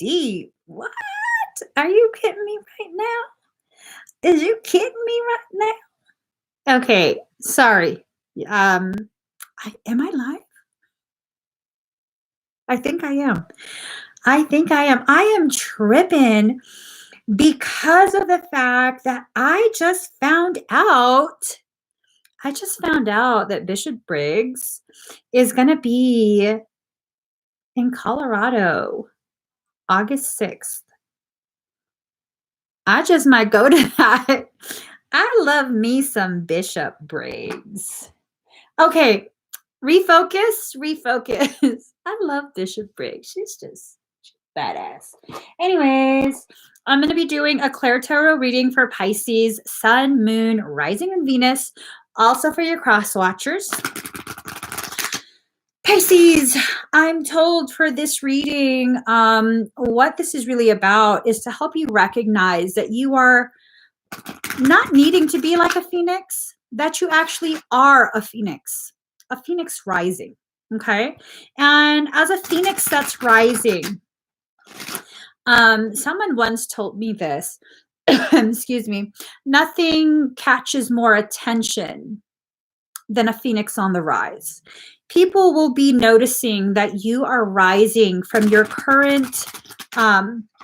deep. What? Are you kidding me right now? Is you kidding me right now? Okay, sorry. Am I live? I think I am. I think I am. I am tripping because of the fact that I just found out that Bishop Briggs is going to be in Colorado August 6th. I just might go to that. I love me some Bishop Briggs. Okay, refocus. I love Bishop Briggs. She's badass. Anyways, I'm going to be doing a ClairTarot reading for Pisces, Sun, Moon, Rising, and Venus. Also for your cross watchers. Pisces, I'm told for this reading, what this is really about is to help you recognize that you are not needing to be like a phoenix, that you actually are a phoenix rising, okay? And as a phoenix that's rising, someone once told me this, excuse me, nothing catches more attention than a phoenix on the rise. People will be noticing that you are rising from your current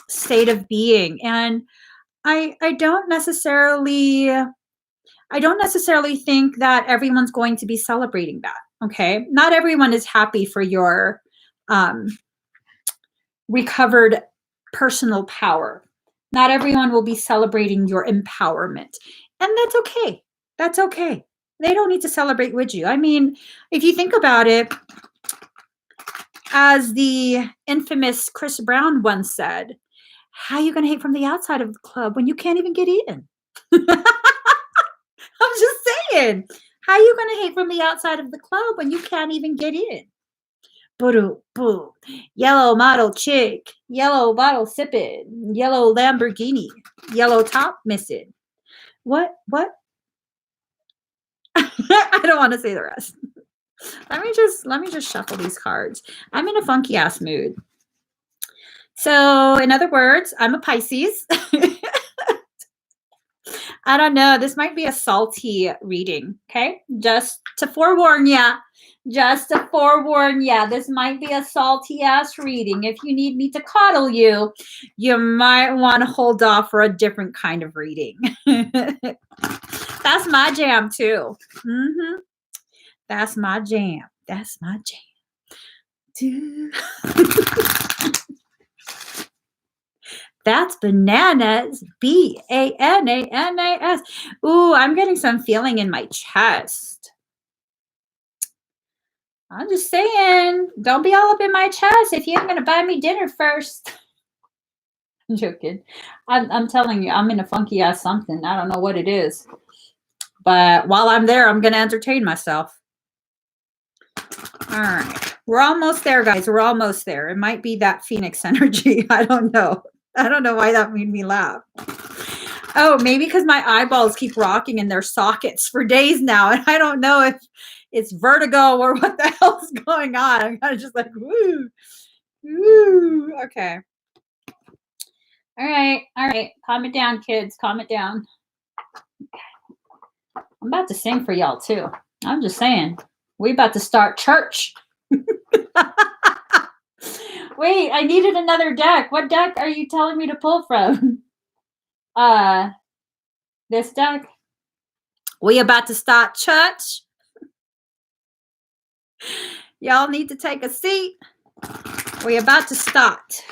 state of being. And I don't necessarily think that everyone's going to be celebrating that. Okay. Not everyone is happy for your recovered personal power. Not everyone will be celebrating your empowerment. And that's okay. That's okay. They don't need to celebrate with you. I mean, if you think about it, as the infamous Chris Brown once said, how are you going to hate from the outside of the club when you can't even get in? I'm just saying, how are you going to hate from the outside of the club when you can't even get in? Boo, boo. Yellow model chick, yellow bottle sipping, yellow Lamborghini, yellow top missing. What? I don't want to say the rest. Let me just shuffle these cards. I'm in a funky ass mood. So, in other words, I'm a Pisces. I don't know. This might be a salty reading. Okay, just to forewarn ya. This might be a salty ass reading. If you need me to coddle you, you might want to hold off for a different kind of reading. That's my jam too. That's my jam. That's bananas. Bananas. Ooh, I'm getting some feeling in my chest. I'm just saying, don't be all up in my chest if you ain't gonna buy me dinner first. I'm joking. I'm telling you, I'm in a funky ass something. I don't know what it is. But while I'm there, I'm gonna entertain myself. All right. We're almost there, guys. We're almost there. It might be that Phoenix energy. I don't know. I don't know why that made me laugh. Oh, maybe because my eyeballs keep rocking in their sockets for days now. And I don't know if it's vertigo or what the hell's going on. I'm kind of just like, woo. Okay. All right. Calm it down, kids. Calm it down. Okay. I'm about to sing for y'all, too. I'm just saying. We about to start church. Wait, I needed another deck. What deck are you telling me to pull from? This deck. We about to start church. Y'all need to take a seat. We about to start.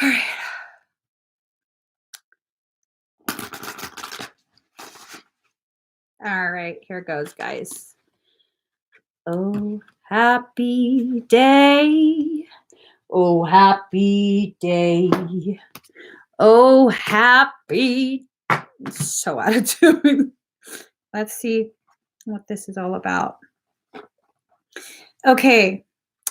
All right. All right, here goes, guys. Oh, happy day. Oh, happy day. Oh, happy. So out of tune. Let's see what this is all about. Okay.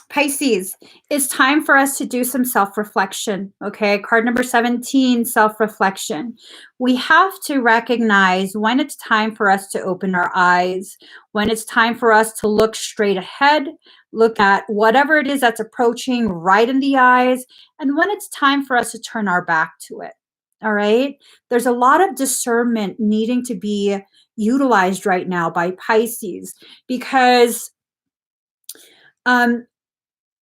Pisces, it's time for us to do some self-reflection, okay? Card number 17, self-reflection. We have to recognize when it's time for us to open our eyes, when it's time for us to look straight ahead, look at whatever it is that's approaching right in the eyes, and when it's time for us to turn our back to it, all right? There's a lot of discernment needing to be utilized right now by Pisces because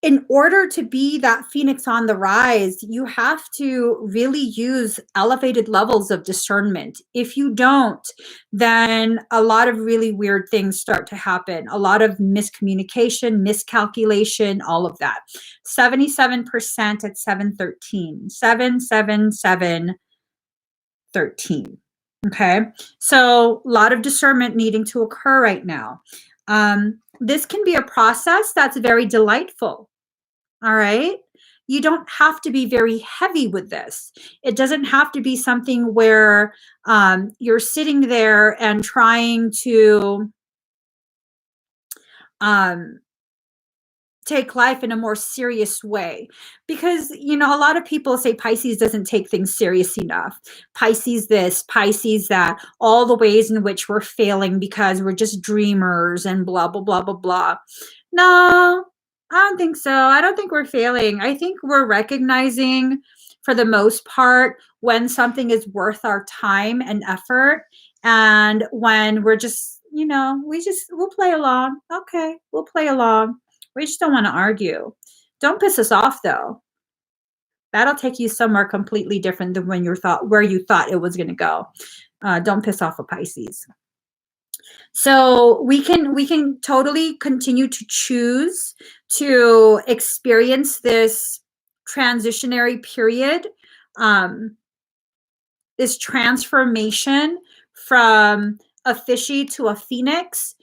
in order to be that phoenix on the rise, you have to really use elevated levels of discernment. If you don't, then a lot of really weird things start to happen. A lot of miscommunication, miscalculation, all of that. 77% at 713. 777 13. Okay. So a lot of discernment needing to occur right now. This can be a process that's very delightful. All right. You don't have to be very heavy with this. It doesn't have to be something where you're sitting there and trying to take life in a more serious way, because a lot of people say Pisces doesn't take things serious enough. Pisces this, Pisces that, all the ways in which we're failing because we're just dreamers and blah blah blah blah blah. No, I don't think so. I don't think we're failing. I think we're recognizing, for the most part, when something is worth our time and effort, and when we're just we'll play along. Okay, we'll play along. We just don't want to argue. Don't piss us off, though. That'll take you somewhere completely different than where you thought it was going to go. Don't piss off a Pisces. So we can totally continue to choose to experience this transitionary period, this transformation from a fishy to a phoenix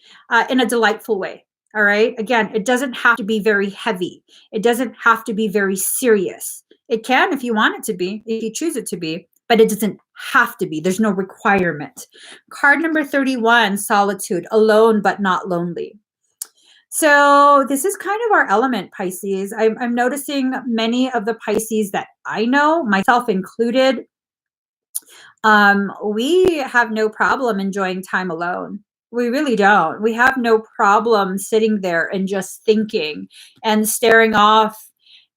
in a delightful way. All right. Again, it doesn't have to be very heavy. It doesn't have to be very serious. It can if you want it to be, if you choose it to be, but it doesn't have to be. There's no requirement. Card number 31, solitude, alone but not lonely. So this is kind of our element, Pisces. I'm noticing many of the Pisces that I know, myself included, we have no problem enjoying time alone. We really don't. We have no problem sitting there and just thinking and staring off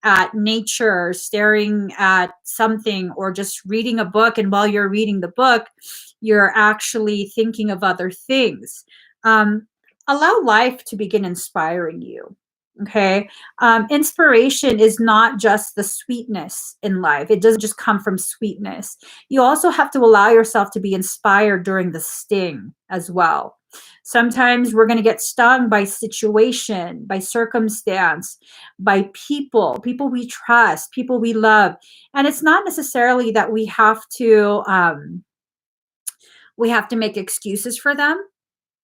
at nature, staring at something, or just reading a book. And while you're reading the book, you're actually thinking of other things. Allow life to begin inspiring you. Okay. Inspiration is not just the sweetness in life. It doesn't just come from sweetness. You also have to allow yourself to be inspired during the sting as well. Sometimes we're going to get stung by situation, by circumstance, by people we trust, people we love. And it's not necessarily that we have to make excuses for them.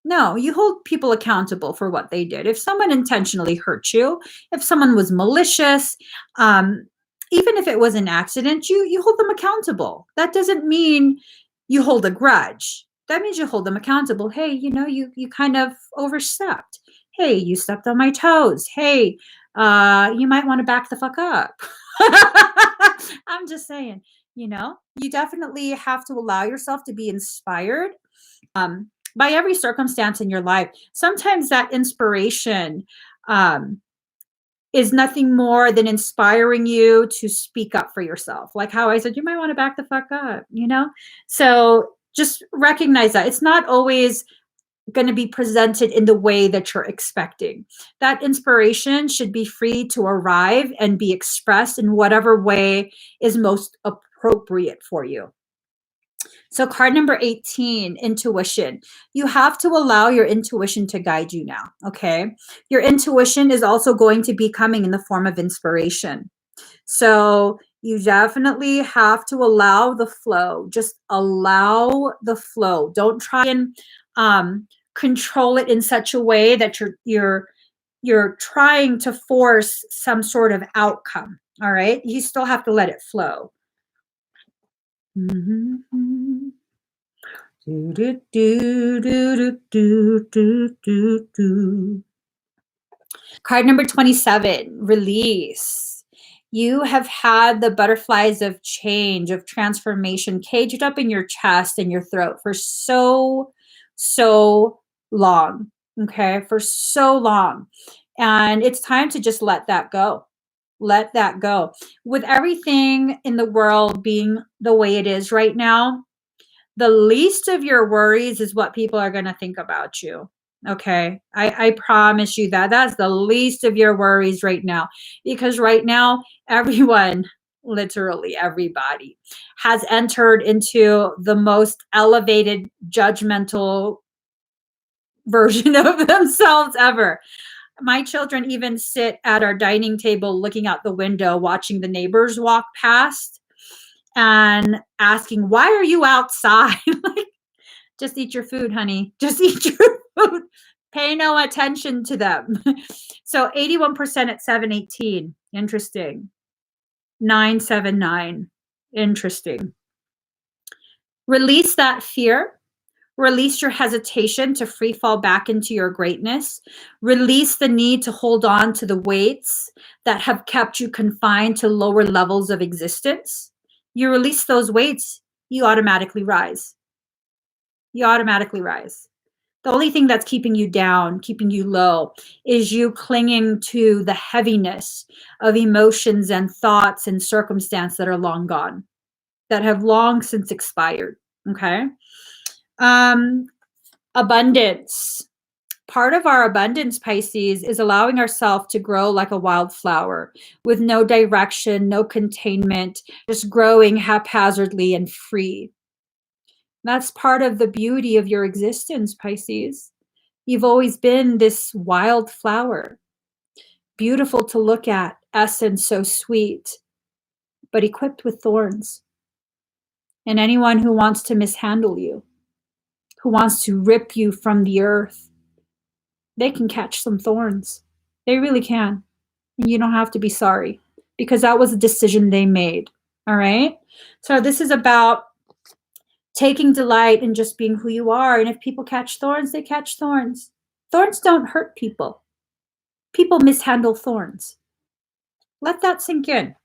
No, you hold people accountable for what they did. If someone intentionally hurt you, if someone was malicious, even if it was an accident, you hold them accountable. That doesn't mean you hold a grudge. That means you hold them accountable. Hey, you kind of overstepped. Hey, you stepped on my toes. Hey, you might want to back the fuck up. I'm just saying, you definitely have to allow yourself to be inspired. By every circumstance in your life. Sometimes that inspiration is nothing more than inspiring you to speak up for yourself. Like how I said, you might want to back the fuck up, So just recognize that it's not always going to be presented in the way that you're expecting. That inspiration should be free to arrive and be expressed in whatever way is most appropriate for you. So card number 18, intuition. You have to allow your intuition to guide you now, okay? Your intuition is also going to be coming in the form of inspiration. So you definitely have to allow the flow. Just allow the flow. Don't try and control it in such a way that you're trying to force some sort of outcome, all right? You still have to let it flow. Mm-hmm. Do, do, do, do, do, do, do, do. Card number 27, release. You have had the butterflies of change, of transformation caged up in your chest and your throat for so long. Okay, for so long. And it's time to just let that go. Let that go. With everything in the world being the way it is right now, the least of your worries is what people are going to think about you. Okay. I promise you that. That's the least of your worries right now. Because right now, everyone, literally everybody, has entered into the most elevated, judgmental version of themselves ever. My children even sit at our dining table looking out the window, watching the neighbors walk past and asking, "Why are you outside?" Like, just eat your food, honey. Just eat your food. Pay no attention to them. So 81% at 718. Interesting. 979. Interesting. Release that fear. Release your hesitation to free fall back into your greatness. Release the need to hold on to the weights that have kept you confined to lower levels of existence. You release those weights, you automatically rise. You automatically rise. The only thing that's keeping you down, keeping you low, is you clinging to the heaviness of emotions and thoughts and circumstance that are long gone, that have long since expired. Okay. Abundance. Part of our abundance, Pisces, is allowing ourselves to grow like a wildflower with no direction, no containment, just growing haphazardly and free. That's part of the beauty of your existence, Pisces. You've always been this wild flower, beautiful to look at, essence so sweet, but equipped with thorns. And anyone who wants to mishandle you, who wants to rip you from the earth, they can catch some thorns. They really can. And you don't have to be sorry because that was a decision they made. All right. So this is about taking delight in just being who you are. And if people catch thorns, they catch thorns. Thorns don't hurt people. People mishandle thorns. Let that sink in.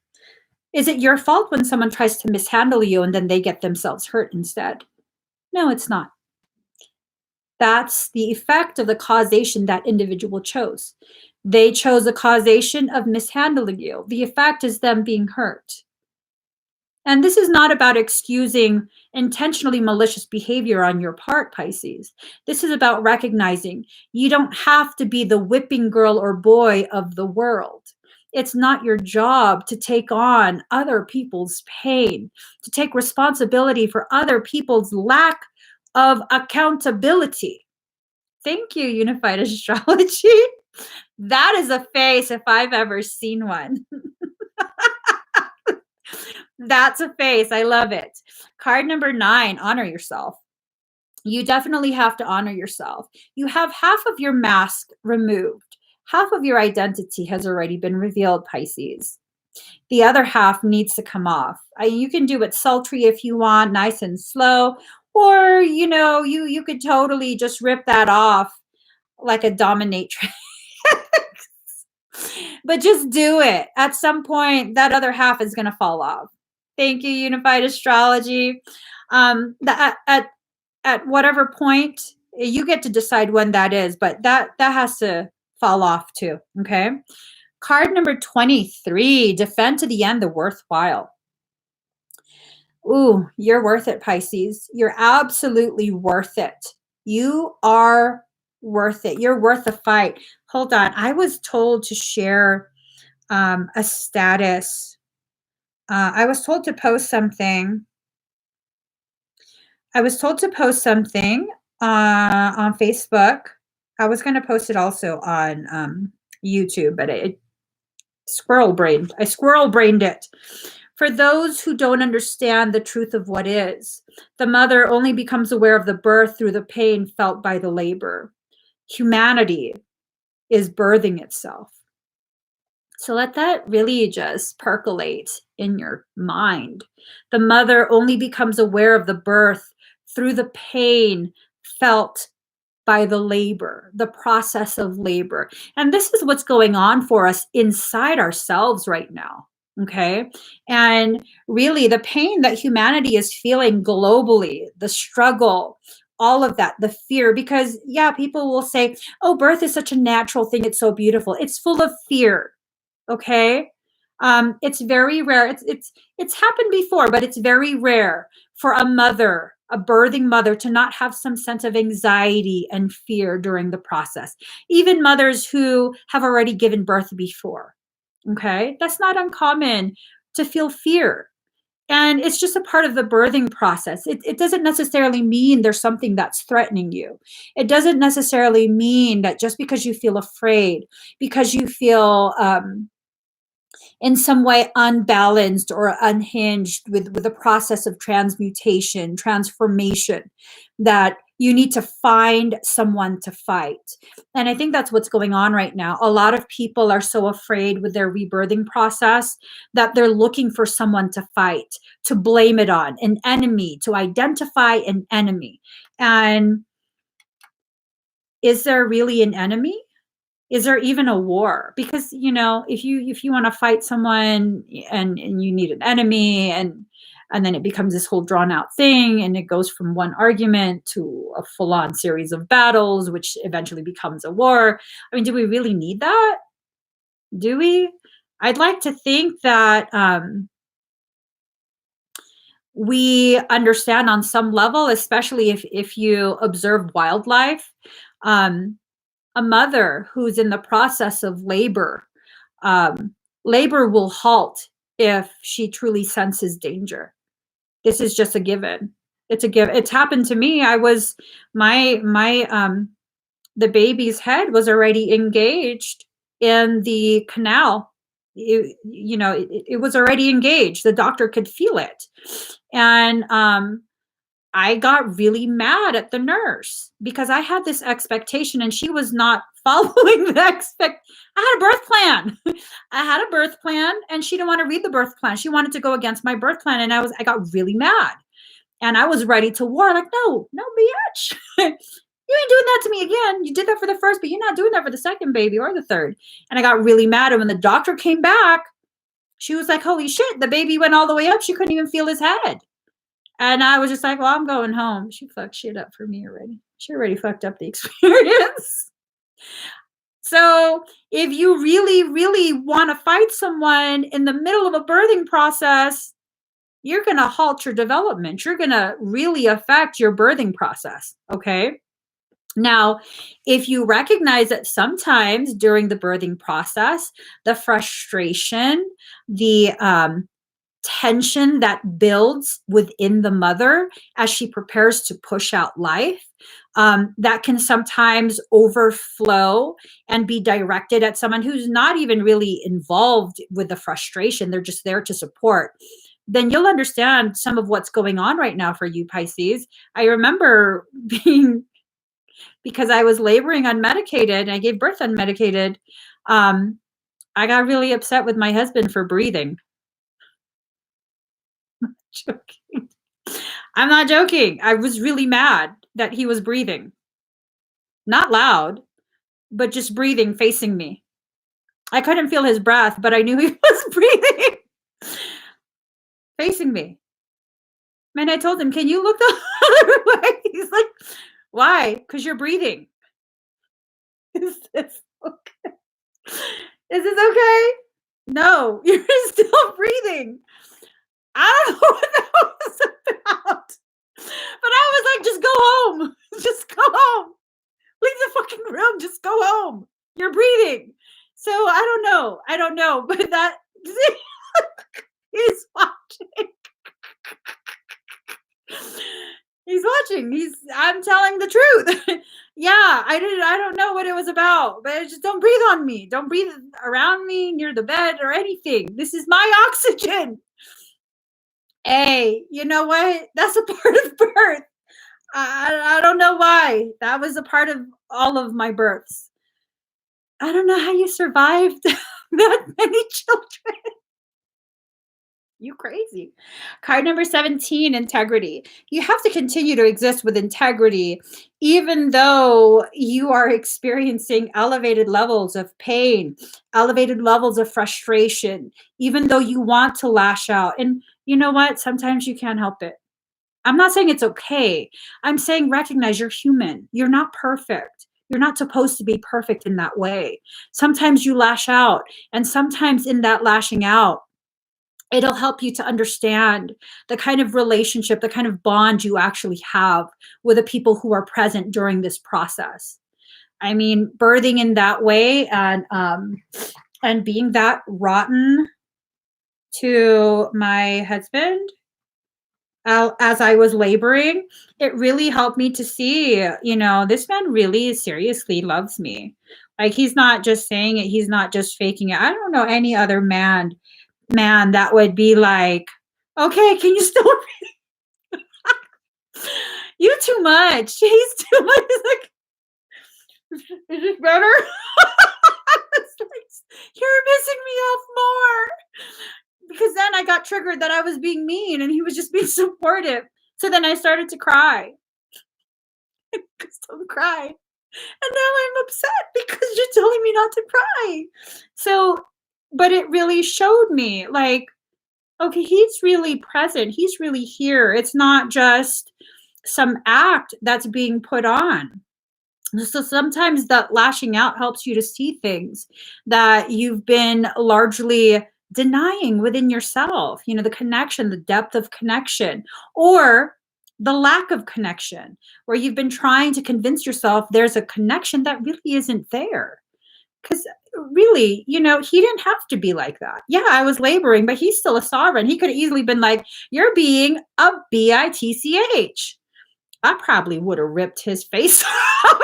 Is it your fault when someone tries to mishandle you and then they get themselves hurt instead? No, it's not. That's the effect of the causation that individual chose. They chose a causation of mishandling you. The effect is them being hurt. And this is not about excusing intentionally malicious behavior on your part, Pisces. This is about recognizing you don't have to be the whipping girl or boy of the world. It's not your job to take on other people's pain, to take responsibility for other people's lack of accountability. Thank you, Unified Astrology. That is a face if I've ever seen one. That's a face. I love it. Card number 9, honor yourself. You definitely have to honor yourself. You have half of your mask removed. Half of your identity has already been revealed, Pisces. The other half needs to come off. You can do it sultry if you want, nice and slow, or you could totally just rip that off like a dominatrix. But just do it. At some point, that other half is going to fall off. Thank you, Unified Astrology. At whatever point, you get to decide when that is, but that has to fall off too. Okay. Card number 23, defend to the end the worthwhile. Ooh, you're worth it, Pisces. You're absolutely worth it. You are worth it. You're worth the fight. Hold on. I was told to share a status. I was told to post something. On Facebook. I was going to post it also on YouTube, but I squirrel brained it. For those who don't understand the truth of what is, the mother only becomes aware of the birth through the pain felt by the labor. Humanity is birthing itself. So let that really just percolate in your mind. The mother only becomes aware of the birth through the pain felt by the labor, the process of labor. And this is what's going on for us inside ourselves right now. Okay. And really, the pain that humanity is feeling globally, the struggle, all of that, the fear, because, yeah, people will say, oh, birth is such a natural thing. It's so beautiful. It's full of fear. Okay. It's very rare. It's happened before, but it's very rare for a mother, a birthing mother, to not have some sense of anxiety and fear during the process. Even mothers who have already given birth before. Okay, that's not uncommon to feel fear. And it's just a part of the birthing process. It doesn't necessarily mean there's something that's threatening you. It doesn't necessarily mean that just because you feel afraid, because you feel in some way unbalanced or unhinged with the process of transmutation, transformation, that you need to find someone to fight. And I think that's what's going on right now. A lot of people are so afraid with their rebirthing process that they're looking for someone to fight, to blame it on, an enemy, to identify an enemy. And is there really an enemy? Is there even a war? Because, if you want to fight someone, and you need an enemy, and then it becomes this whole drawn out thing, and it goes from one argument to a full on series of battles, which eventually becomes a war. I mean, do we really need that? Do we? I'd like to think that we understand on some level, especially if you observe wildlife. A mother who's in the process of labor, labor will halt if she truly senses danger. This is just a given. It's a given. It's happened to me. I was my the baby's head was already engaged in the canal. It was already engaged. The doctor could feel it, and I got really mad at the nurse because I had this expectation and she was not following the I had a birth plan. I had a birth plan and she didn't want to read the birth plan. She wanted to go against my birth plan, and I got really mad. And I was ready to war, like, no, bitch. You ain't doing that to me again. You did that for the first, but you're not doing that for the second baby or the third. And I got really mad. And when the doctor came back, she was like, holy shit, the baby went all the way up. She couldn't even feel his head. And I was just like, well, I'm going home. She fucked shit up for me already. She already fucked up the experience. So if you really, really want to fight someone in the middle of a birthing process, you're going to halt your development. You're going to really affect your birthing process. Okay. Now, if you recognize that sometimes during the birthing process, the frustration, the tension that builds within the mother as she prepares to push out life, that can sometimes overflow and be directed at someone who's not even really involved with the frustration. They're just there to support. Then you'll understand some of what's going on right now for you, Pisces. I remember because I was laboring unmedicated and I gave birth unmedicated, I got really upset with my husband for breathing. Joking. I'm not joking. I was really mad that he was breathing. Not loud, but just breathing, facing me. I couldn't feel his breath, but I knew he was breathing. Facing me. And I told him, can you look the other way? He's like, why? Because you're breathing. Is this okay? Is this okay? No, you're still breathing. I don't know what that was about. But I was like, just go home. Just go home. Leave the fucking room. Just go home. You're breathing. So I don't know. But that he's watching. He's watching. I'm telling the truth. Yeah, I don't know what it was about, but just don't breathe on me. Don't breathe around me, near the bed, or anything. This is my oxygen. Hey, you know what? That's a part of birth. I don't know why. That was a part of all of my births. I don't know how you survived that many children. You crazy. Card number 17, integrity. You have to continue to exist with integrity, even though you are experiencing elevated levels of pain, elevated levels of frustration, even though you want to lash out. And you know what? Sometimes you can't help it. I'm not saying it's okay. I'm saying recognize you're human. You're not perfect. You're not supposed to be perfect in that way. Sometimes you lash out, and sometimes in that lashing out, it'll help you to understand the kind of relationship, the kind of bond you actually have with the people who are present during this process. I mean, birthing in that way and being that rotten to my husband as I was laboring, it really helped me to see, this man really seriously loves me. Like he's not just saying it, he's not just faking it. I don't know any other man that would be like, okay, can you still you too much. He's too much. He's like, is this better? It's like, you're missing me off more. Because then I got triggered that I was being mean and he was just being supportive. So then I started to cry. Don't cry. And now I'm upset because you're telling me not to cry. So, but it really showed me like, okay, he's really present. He's really here. It's not just some act that's being put on. So sometimes that lashing out helps you to see things that you've been largely denying within yourself, the connection, the depth of connection, or the lack of connection, where you've been trying to convince yourself there's a connection that really isn't there. Because really, he didn't have to be like that. Yeah, I was laboring, but he's still a sovereign. He could have easily been like, you're being a bitch. I probably would have ripped his face off.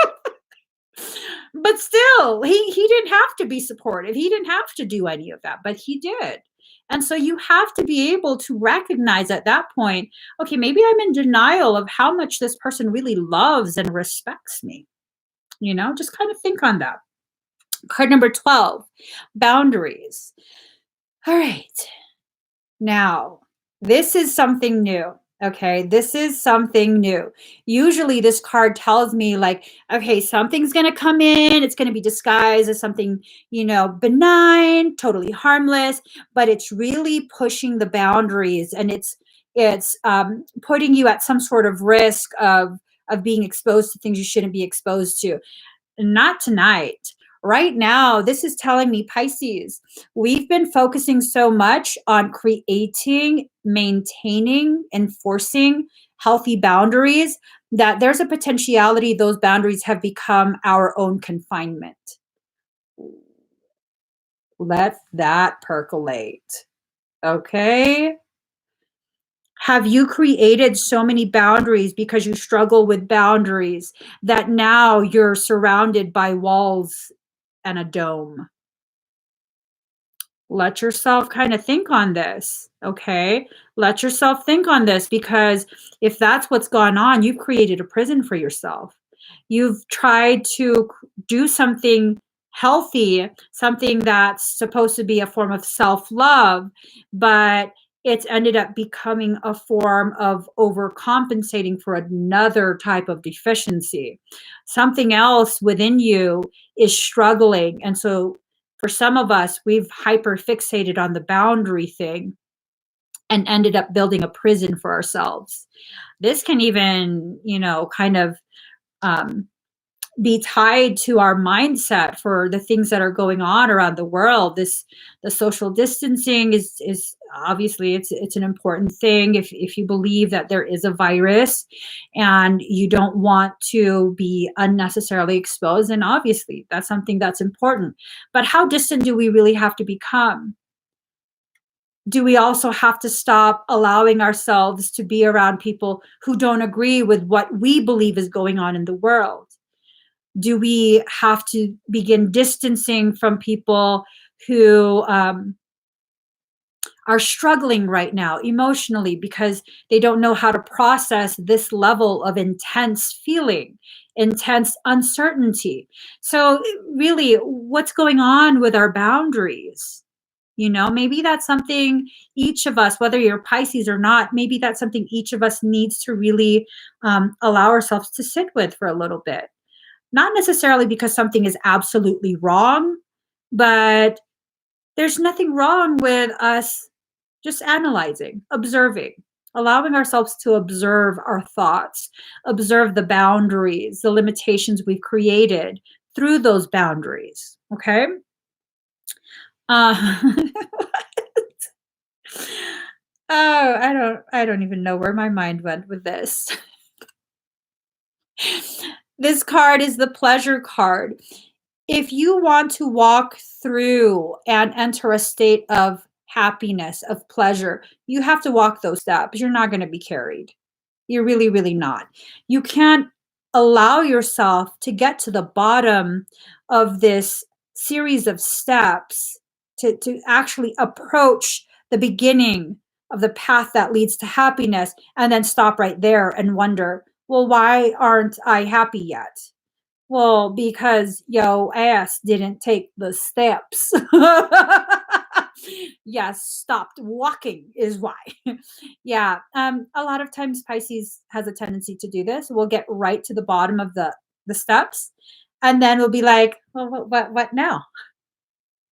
But still, he didn't have to be supportive. He didn't have to do any of that, but he did. And so you have to be able to recognize at that point, okay, maybe I'm in denial of how much this person really loves and respects me. Just kind of think on that. Card number 12, boundaries. All right. Now, this is something new. Okay. This is something new. Usually, this card tells me, like, okay, something's going to come in. It's going to be disguised as something, benign, totally harmless, but it's really pushing the boundaries and it's putting you at some sort of risk of being exposed to things you shouldn't be exposed to. Not tonight. Right now, this is telling me, Pisces, we've been focusing so much on creating, maintaining, enforcing healthy boundaries that there's a potentiality those boundaries have become our own confinement. Let that percolate. Okay. Have you created so many boundaries because you struggle with boundaries that now you're surrounded by walls and a dome? Let yourself kind of think on this, okay? Let yourself think on this, because if that's what's gone on, you've created a prison for yourself. You've tried to do something healthy, something that's supposed to be a form of self-love, but it's ended up becoming a form of overcompensating for another type of deficiency. Something else within you is struggling. And so for some of us, we've hyper fixated on the boundary thing and ended up building a prison for ourselves. This can even, kind of be tied to our mindset for the things that are going on around the world. The social distancing is obviously it's an important thing. If you believe that there is a virus and you don't want to be unnecessarily exposed, and obviously that's something that's important. But how distant do we really have to become? Do we also have to stop allowing ourselves to be around people who don't agree with what we believe is going on in the world? Do we have to begin distancing from people who are struggling right now emotionally because they don't know how to process this level of intense feeling, intense uncertainty? So really, what's going on with our boundaries? Maybe that's something each of us, whether you're Pisces or not, maybe that's something each of us needs to really allow ourselves to sit with for a little bit. Not necessarily because something is absolutely wrong, but there's nothing wrong with us just analyzing, observing, allowing ourselves to observe our thoughts, observe the boundaries, the limitations we've created through those boundaries. Okay. Uh, oh, I don't even know where my mind went with this. This card is the pleasure card. If you want to walk through and enter a state of happiness, of pleasure, you have to walk those steps. You're not going to be carried. You're really, really not. You can't allow yourself to get to the bottom of this series of steps to actually approach the beginning of the path that leads to happiness and then stop right there and wonder, well, why aren't I happy yet? Well, because yo ass didn't take the steps. Yes, stopped walking is why. Yeah, a lot of times Pisces has a tendency to do this. We'll get right to the bottom of the steps, and then we'll be like, well, what now?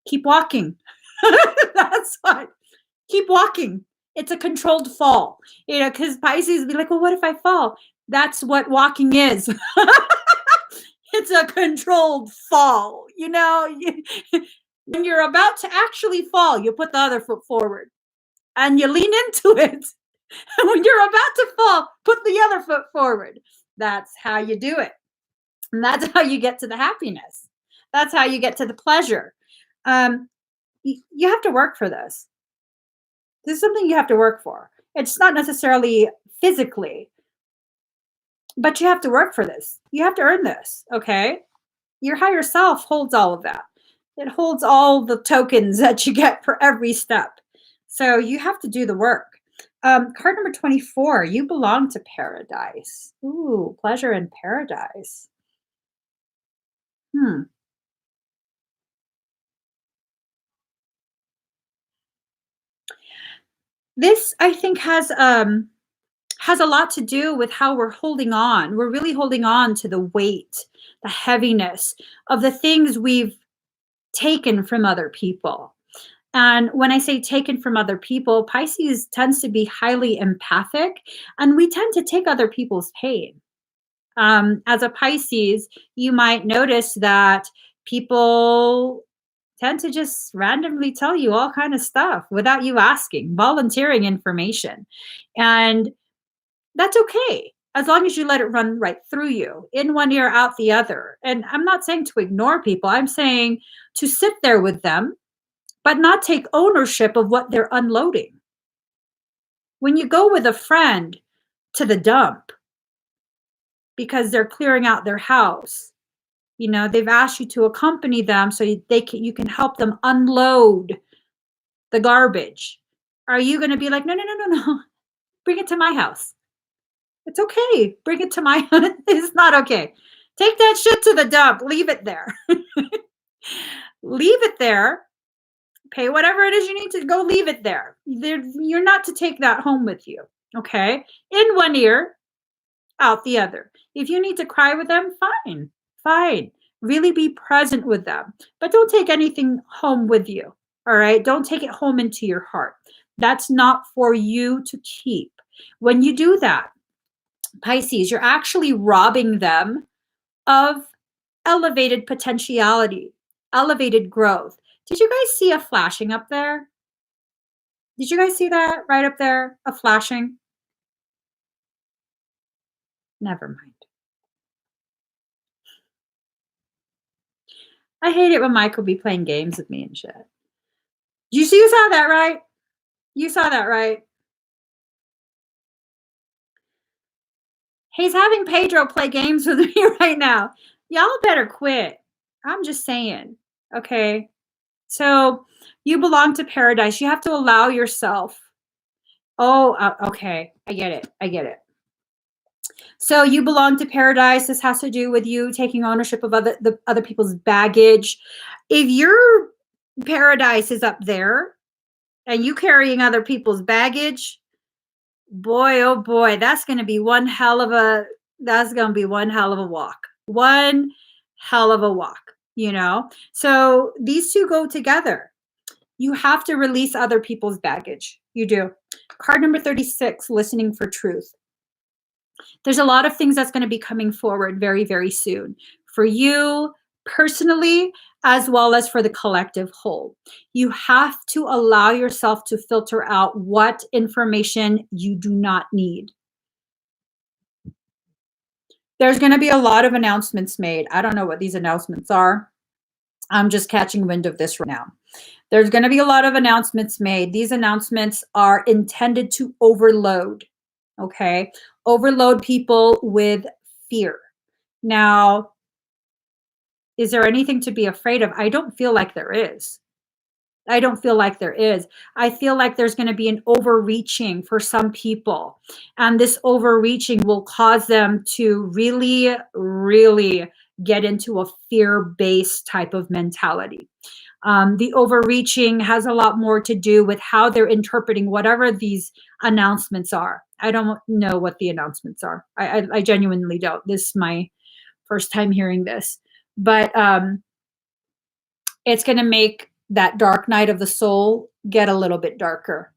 Keep walking. That's what. Keep walking. It's a controlled fall, because Pisces will be like, well, what if I fall? That's what walking is. It's a controlled fall. When you're about to actually fall, you put the other foot forward and you lean into it. And when you're about to fall, put the other foot forward. That's how you do it. And that's how you get to the happiness. That's how you get to the pleasure. You have to work for this. This is something you have to work for. It's not necessarily physically, but you have to work for this. You have to earn this, okay? Your higher self holds all of that. It holds all the tokens that you get for every step. So you have to do the work. Card number 24, you belong to paradise. Ooh, pleasure in paradise. This, I think, has a lot to do with how we're holding on. We're really holding on to the weight, the heaviness of the things we've taken from other people. And when I say taken from other people, Pisces tends to be highly empathic, and we tend to take other people's pain. As a Pisces, you might notice that people tend to just randomly tell you all kind of stuff without you asking, volunteering information. And that's okay, as long as you let it run right through you, in one ear, out the other. And I'm not saying to ignore people, I'm saying to sit there with them, but not take ownership of what they're unloading. When you go with a friend to the dump because they're clearing out their house, they've asked you to accompany them so you can help them unload the garbage. Are you going to be like, no, no, no, no, no, bring it to my house? It's okay. Bring it to my house. It's not okay. Take that shit to the dump. Leave it there. Leave it there. Pay whatever it is you need to go, leave it there. You're not to take that home with you. Okay. In one ear, out the other. If you need to cry with them, fine. Fine. Really be present with them. But don't take anything home with you. All right. Don't take it home into your heart. That's not for you to keep. When you do that, Pisces, you're actually robbing them of elevated potentiality, elevated growth. Did you guys see a flashing up there? Did you guys see that right up there? A flashing? Never mind. I hate it when Mike will be playing games with me and shit. You saw that, right? You saw that, right? He's having Pedro play games with me right now. Y'all better quit. I'm just saying. Okay. So you belong to paradise. You have to allow yourself. Oh, okay. I get it. I get it. So you belong to paradise. This has to do with you taking ownership of other people's baggage. If you're paradise is up there and you carrying other people's baggage, boy, oh boy, that's going to be one hell of a walk. One hell of a walk, you know? So these two go together. You have to release other people's baggage. You do. Card number 36, listening for truth. There's a lot of things that's going to be coming forward very, very soon for you personally, as well as for the collective whole. You have to allow yourself to filter out what information you do not need. There's going to be a lot of announcements made. I don't know what these announcements are. I'm just catching wind of this right now. There's going to be a lot of announcements made. These announcements are intended to overload, okay? Overload people with fear. Now, is there anything to be afraid of? I don't feel like there is. I don't feel like there is. I feel like there's going to be an overreaching for some people. And this overreaching will cause them to really, really get into a fear-based type of mentality. The overreaching has a lot more to do with how they're interpreting whatever these announcements are. I don't know what the announcements are. I genuinely don't. This is my first time hearing this. But it's going to make that dark night of the soul get a little bit darker.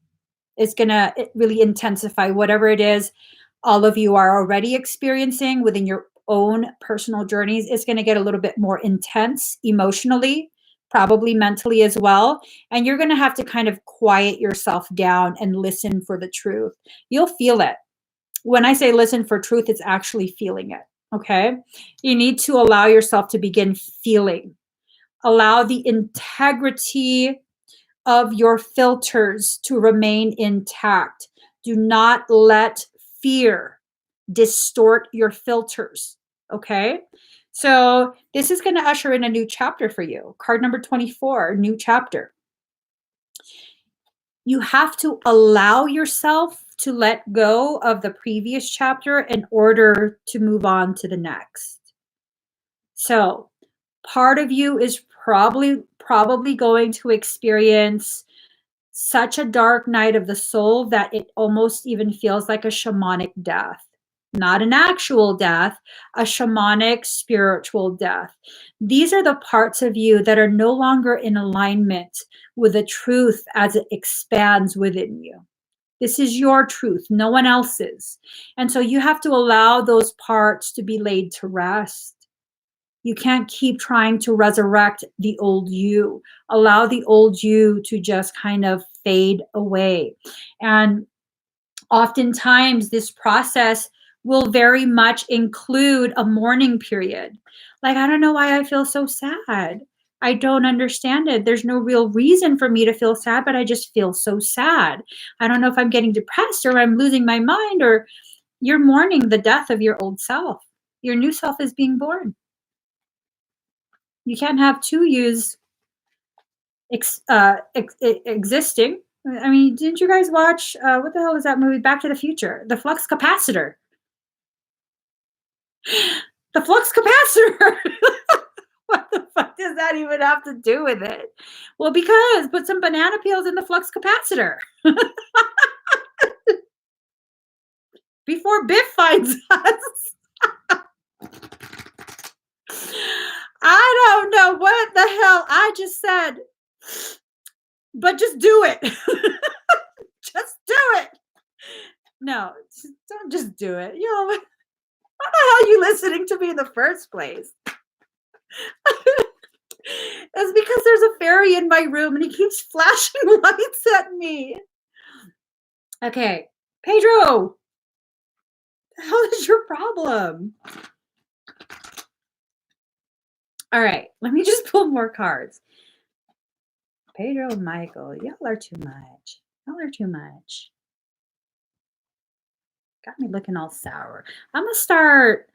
It's going to really intensify whatever it is all of you are already experiencing within your own personal journeys. It's going to get a little bit more intense emotionally, probably mentally as well. And you're going to have to kind of quiet yourself down and listen for the truth. You'll feel it. When I say listen for truth, it's actually feeling it. Okay. You need to allow yourself to begin feeling. Allow the integrity of your filters to remain intact. Do not let fear distort your filters. Okay. So this is going to usher in a new chapter for you. Card number 24, new chapter. You have to allow yourself to let go of the previous chapter in order to move on to the next. So part of you is probably going to experience such a dark night of the soul that it almost even feels like a shamanic death. Not an actual death, a shamanic spiritual death. These are the parts of you that are no longer in alignment with the truth as it expands within you. This is your truth, no one else's. And so you have to allow those parts to be laid to rest. You can't keep trying to resurrect the old you. Allow the old you to just kind of fade away. And oftentimes this process will very much include a mourning period. Like, I don't know why I feel so sad. I don't understand it. There's no real reason for me to feel sad, but I just feel so sad. I don't know if I'm getting depressed or I'm losing my mind, or you're mourning the death of your old self. Your new self is being born. You can't have two yous existing. I mean, didn't you guys watch, what the hell is that movie? Back to the Future. The flux capacitor. The flux capacitor. What the fuck does that even have to do with it? Well, because put some banana peels in the flux capacitor. Before Biff finds us. I don't know what the hell I just said, but just do it. Just do it. No, don't just do it. You know, how the hell are you listening to me in the first place? That's because there's a fairy in my room and he keeps flashing lights at me. Okay, Pedro, the hell is your problem? All right, let me just pull more cards. Pedro and Michael, y'all are too much. Y'all are too much. Got me looking all sour. I'm going to start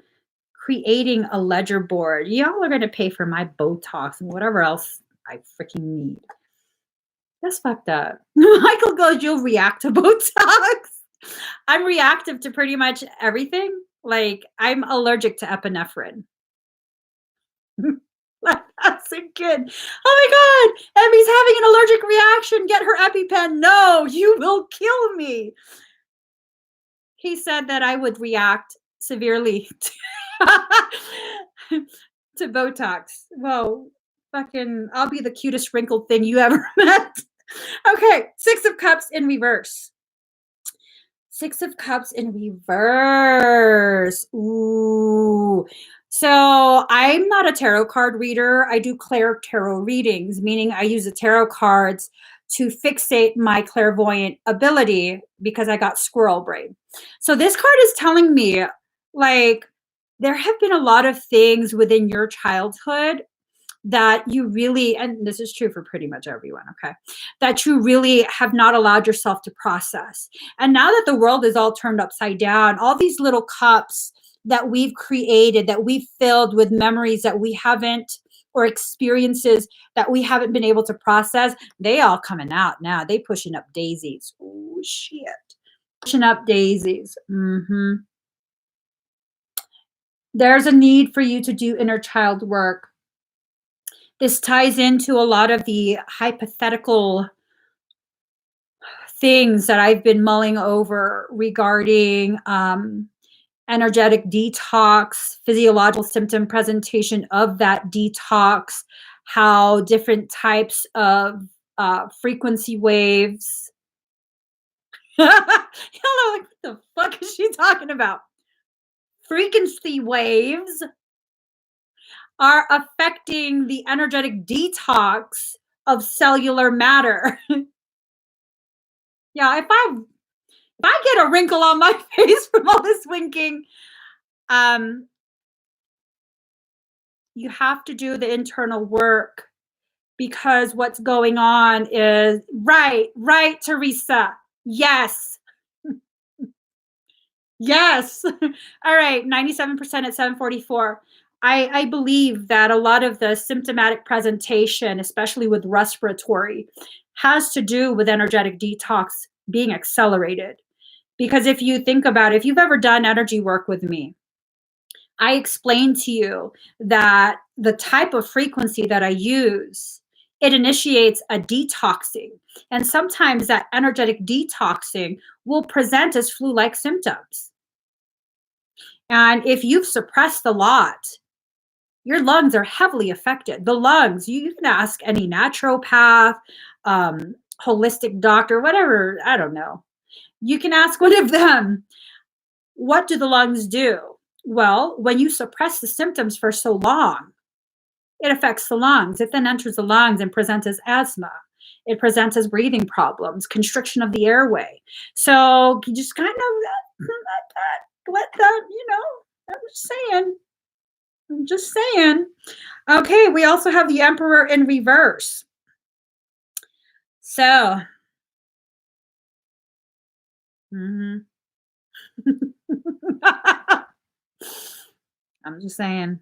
creating a ledger board. Y'all are going to pay for my Botox and whatever else I freaking need. That's fucked up. Michael goes, you'll react to Botox. I'm reactive to pretty much everything. Like, I'm allergic to epinephrine. Like, that's a kid. Oh my God, Emmy's having an allergic reaction. Get her EpiPen. No, you will kill me. He said that I would react severely to Botox. Well, fucking, I'll be the cutest wrinkled thing you ever met. Okay, Six of Cups in reverse. Six of Cups in reverse. Ooh. So I'm not a tarot card reader. I do ClairTarot readings, meaning I use the tarot cards to fixate my clairvoyant ability because I got squirrel brain. So this card is telling me, like, there have been a lot of things within your childhood that you really, and this is true for pretty much everyone, okay, that you really have not allowed yourself to process. And now that the world is all turned upside down, all these little cups that we've created, that we've filled with memories that we haven't, or experiences that we haven't been able to process, they all coming out now. They pushing up daisies. Oh shit. Pushing up daisies. There's a need for you to do inner child work. This ties into a lot of the hypothetical things that I've been mulling over regarding energetic detox, physiological symptom presentation of that detox, how different types of frequency waves. Y'all know, like, what the fuck is she talking about? Frequency waves are affecting the energetic detox of cellular matter. Yeah, if I get a wrinkle on my face from all this winking, you have to do the internal work, because what's going on is right, Teresa. Yes. Yes. All right, 97% at 744. I believe that a lot of the symptomatic presentation, especially with respiratory, has to do with energetic detox being accelerated. Because if you think about it, if you've ever done energy work with me, I explained to you that the type of frequency that I use, it initiates a detoxing. And sometimes that energetic detoxing will present as flu-like symptoms. And if you've suppressed a lot, your lungs are heavily affected. The lungs, you can ask any naturopath, holistic doctor, whatever, I don't know. You can ask one of them, what do the lungs do? Well, when you suppress the symptoms for so long, it affects the lungs. It then enters the lungs and presents as asthma. It presents as breathing problems, constriction of the airway. So you just kind of let that, I'm just saying. Okay, we also have the Emperor in reverse. So, I'm just saying.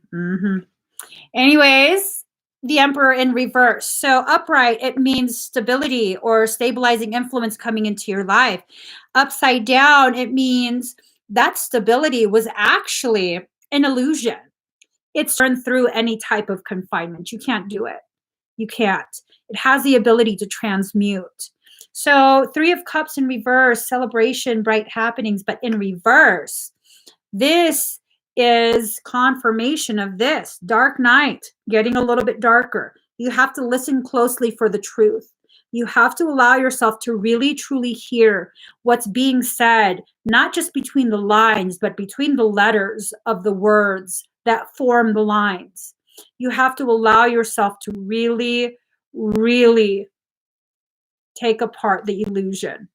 Anyways, the Emperor in reverse. So upright, it means stability or stabilizing influence coming into your life. Upside down, it means that stability was actually an illusion. It's turned through any type of confinement. You can't do it. You can't. It has the ability to transmute. So Three of Cups in reverse, celebration, bright happenings, but in reverse, this is confirmation of this. Dark night, getting a little bit darker. You have to listen closely for the truth. You have to allow yourself to really, truly hear what's being said, not just between the lines, but between the letters of the words that form the lines. You have to allow yourself to really, really take apart the illusion.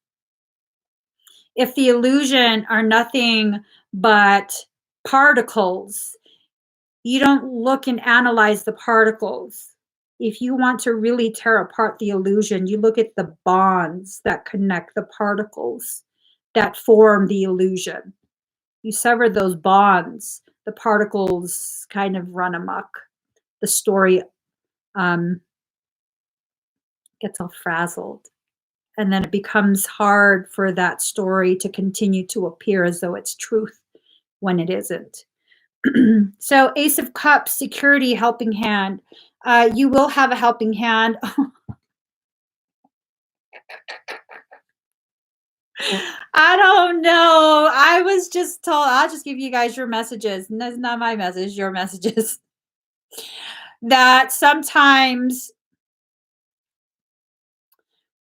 If the illusion are nothing but particles, you don't look and analyze the particles. If you want to really tear apart the illusion, you look at the bonds that connect the particles that form the illusion. You sever those bonds, the particles kind of run amok. The story gets all frazzled. And then it becomes hard for that story to continue to appear as though it's truth when it isn't. So Ace of Cups, security, helping hand. You will have a helping hand. I don't know. I was just told, I'll just give you guys your messages. And that's not my message, your messages. That sometimes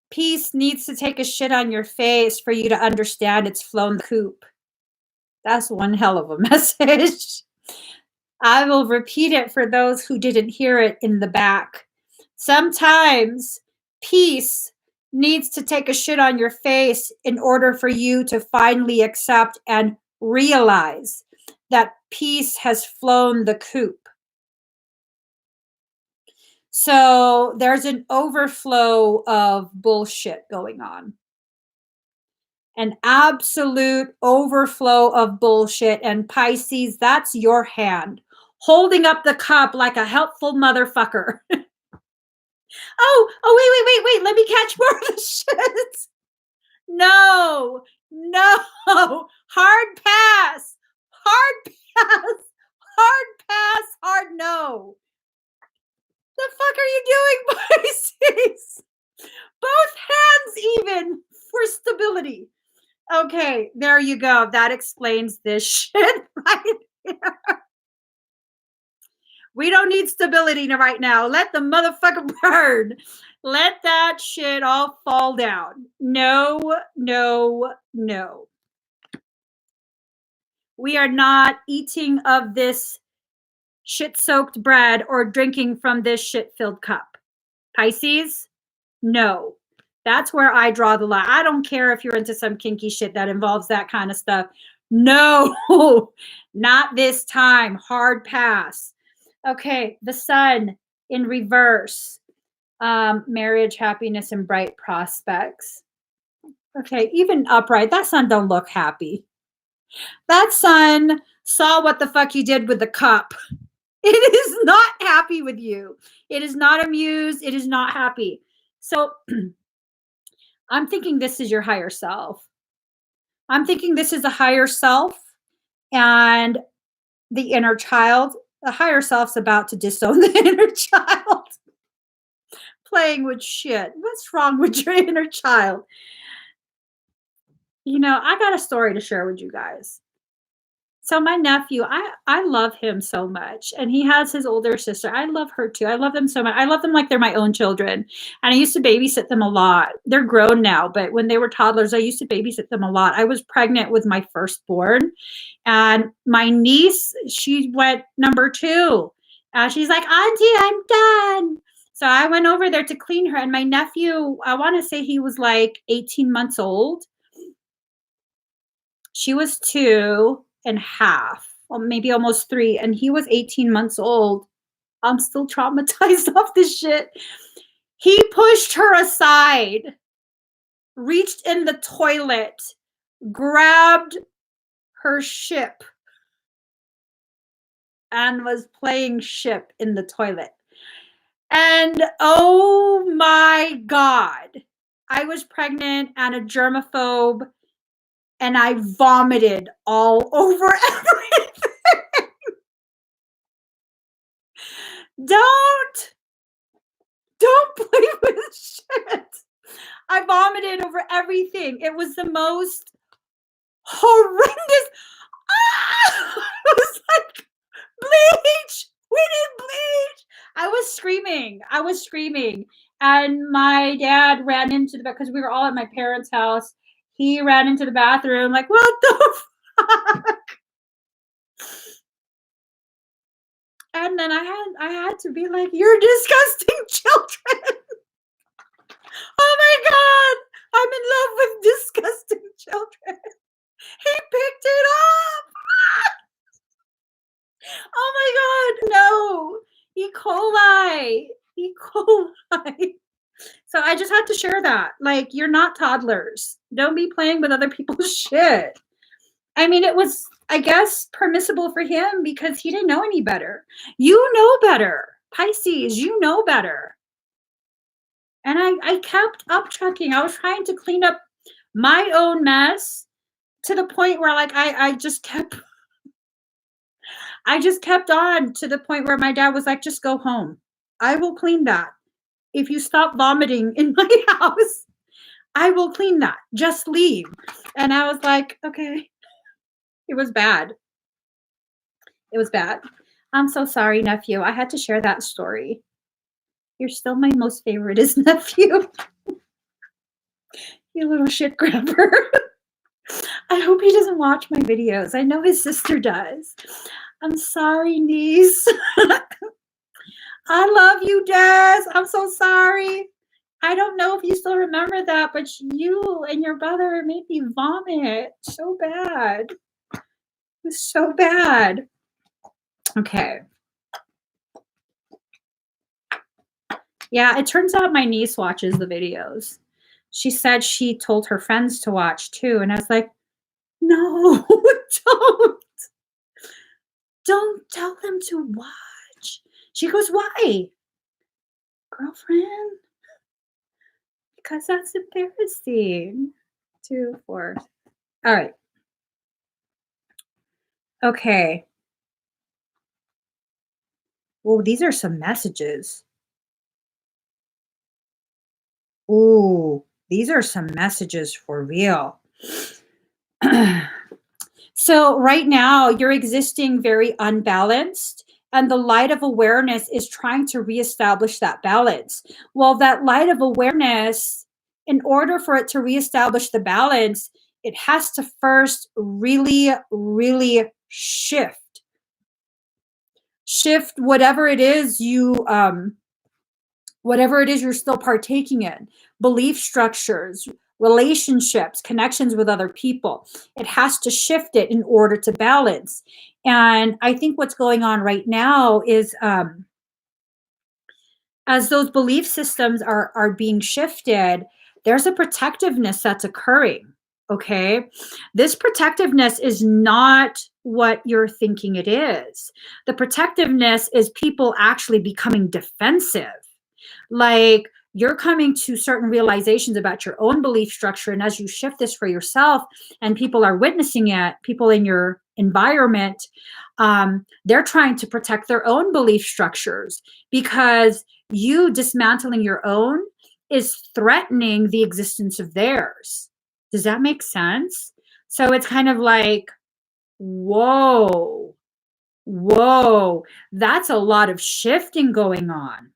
peace needs to take a shit on your face for you to understand it's flown the coop. That's one hell of a message. I will repeat it for those who didn't hear it in the back. Sometimes peace needs to take a shit on your face in order for you to finally accept and realize that peace has flown the coop. So there's an overflow of bullshit going on. An absolute overflow of bullshit. And Pisces, that's your hand holding up the cup like a helpful motherfucker. Wait. Let me catch more of the shit. No. Hard pass. Hard no. The fuck are you doing, Pisces? Both hands even for stability. Okay, there you go. That explains this shit right here. We don't need stability right now. Let the motherfucker burn. Let that shit all fall down. No. We are not eating of this shit-soaked bread or drinking from this shit-filled cup. Pisces, no. That's where I draw the line. I don't care if you're into some kinky shit that involves that kind of stuff. No, not this time. Hard pass. Okay, the sun in reverse. Marriage, happiness, and bright prospects. Okay, even upright. That sun don't look happy. That sun saw what the fuck you did with the cup. It is not happy with you. It is not amused. It is not happy. So I'm thinking this is your higher self. I'm thinking this is a higher self and the inner child. The higher self's about to disown the inner child. Playing with shit. What's wrong with your inner child? You know, I got a story to share with you guys. So my nephew, I love him so much. And he has his older sister. I love her too. I love them so much. I love them like they're my own children. And I used to babysit them a lot. They're grown now, but when they were toddlers, I used to babysit them a lot. I was pregnant with my firstborn. And my niece, she went number 2. She's like, Auntie, I'm done. So I went over there to clean her. And my nephew, I want to say he was like 18 months old. She was 2.5, or maybe almost 3, and he was 18 months old. I'm still traumatized off this shit. He pushed her aside, reached in the toilet, grabbed her ship, and was playing ship in the toilet. And oh my God, I was pregnant and a germaphobe, and I vomited all over everything. Don't play with shit. I vomited over everything. It was the most horrendous. It was like, bleach. We need bleach. I was screaming. And my dad ran into the, because we were all at my parents' house. He ran into the bathroom like, what the fuck? And then I had to be like, you're disgusting children. Oh my God, I'm in love with disgusting children. He picked it up. Oh my God, no. E. coli. So I just had to share that. Like, you're not toddlers. Don't be playing with other people's shit. I mean, it was, I guess, permissible for him because he didn't know any better. You know better. Pisces, you know better. And I kept upchucking. I was trying to clean up my own mess to the point where, like, I just kept, I just kept on to the point where my dad was like, just go home. I will clean that. If you stop vomiting in my house, I will clean that. Just leave. And I was like, okay. It was bad. It was bad. I'm so sorry, nephew. I had to share that story. You're still my most favoriteest nephew. You little shit grabber. I hope he doesn't watch my videos. I know his sister does. I'm sorry, niece. I love you, Des. I'm so sorry. I don't know if you still remember that, but you and your brother made me vomit so bad. It was so bad. Okay. Yeah, it turns out my niece watches the videos. She said she told her friends to watch too. And I was like, no, don't tell them to watch. She goes, why? Girlfriend? Because that's embarrassing. 2, 4. All right. Okay. Well, these are some messages. Ooh, these are some messages for real. So right now you're existing very unbalanced, and the light of awareness is trying to reestablish that balance. Well, that light of awareness, in order for it to reestablish the balance, it has to first really, really shift whatever it is you're still partaking in, belief structures, relationships, connections with other people. It has to shift it in order to balance. And I think what's going on right now is as those belief systems are being shifted, there's a protectiveness that's occurring. Okay. This protectiveness is not what you're thinking it is. The protectiveness is people actually becoming defensive. Like you're coming to certain realizations about your own belief structure. And as you shift this for yourself and people are witnessing it, people in your environment, they're trying to protect their own belief structures because you dismantling your own is threatening the existence of theirs. Does that make sense? So it's kind of like, whoa, that's a lot of shifting going on.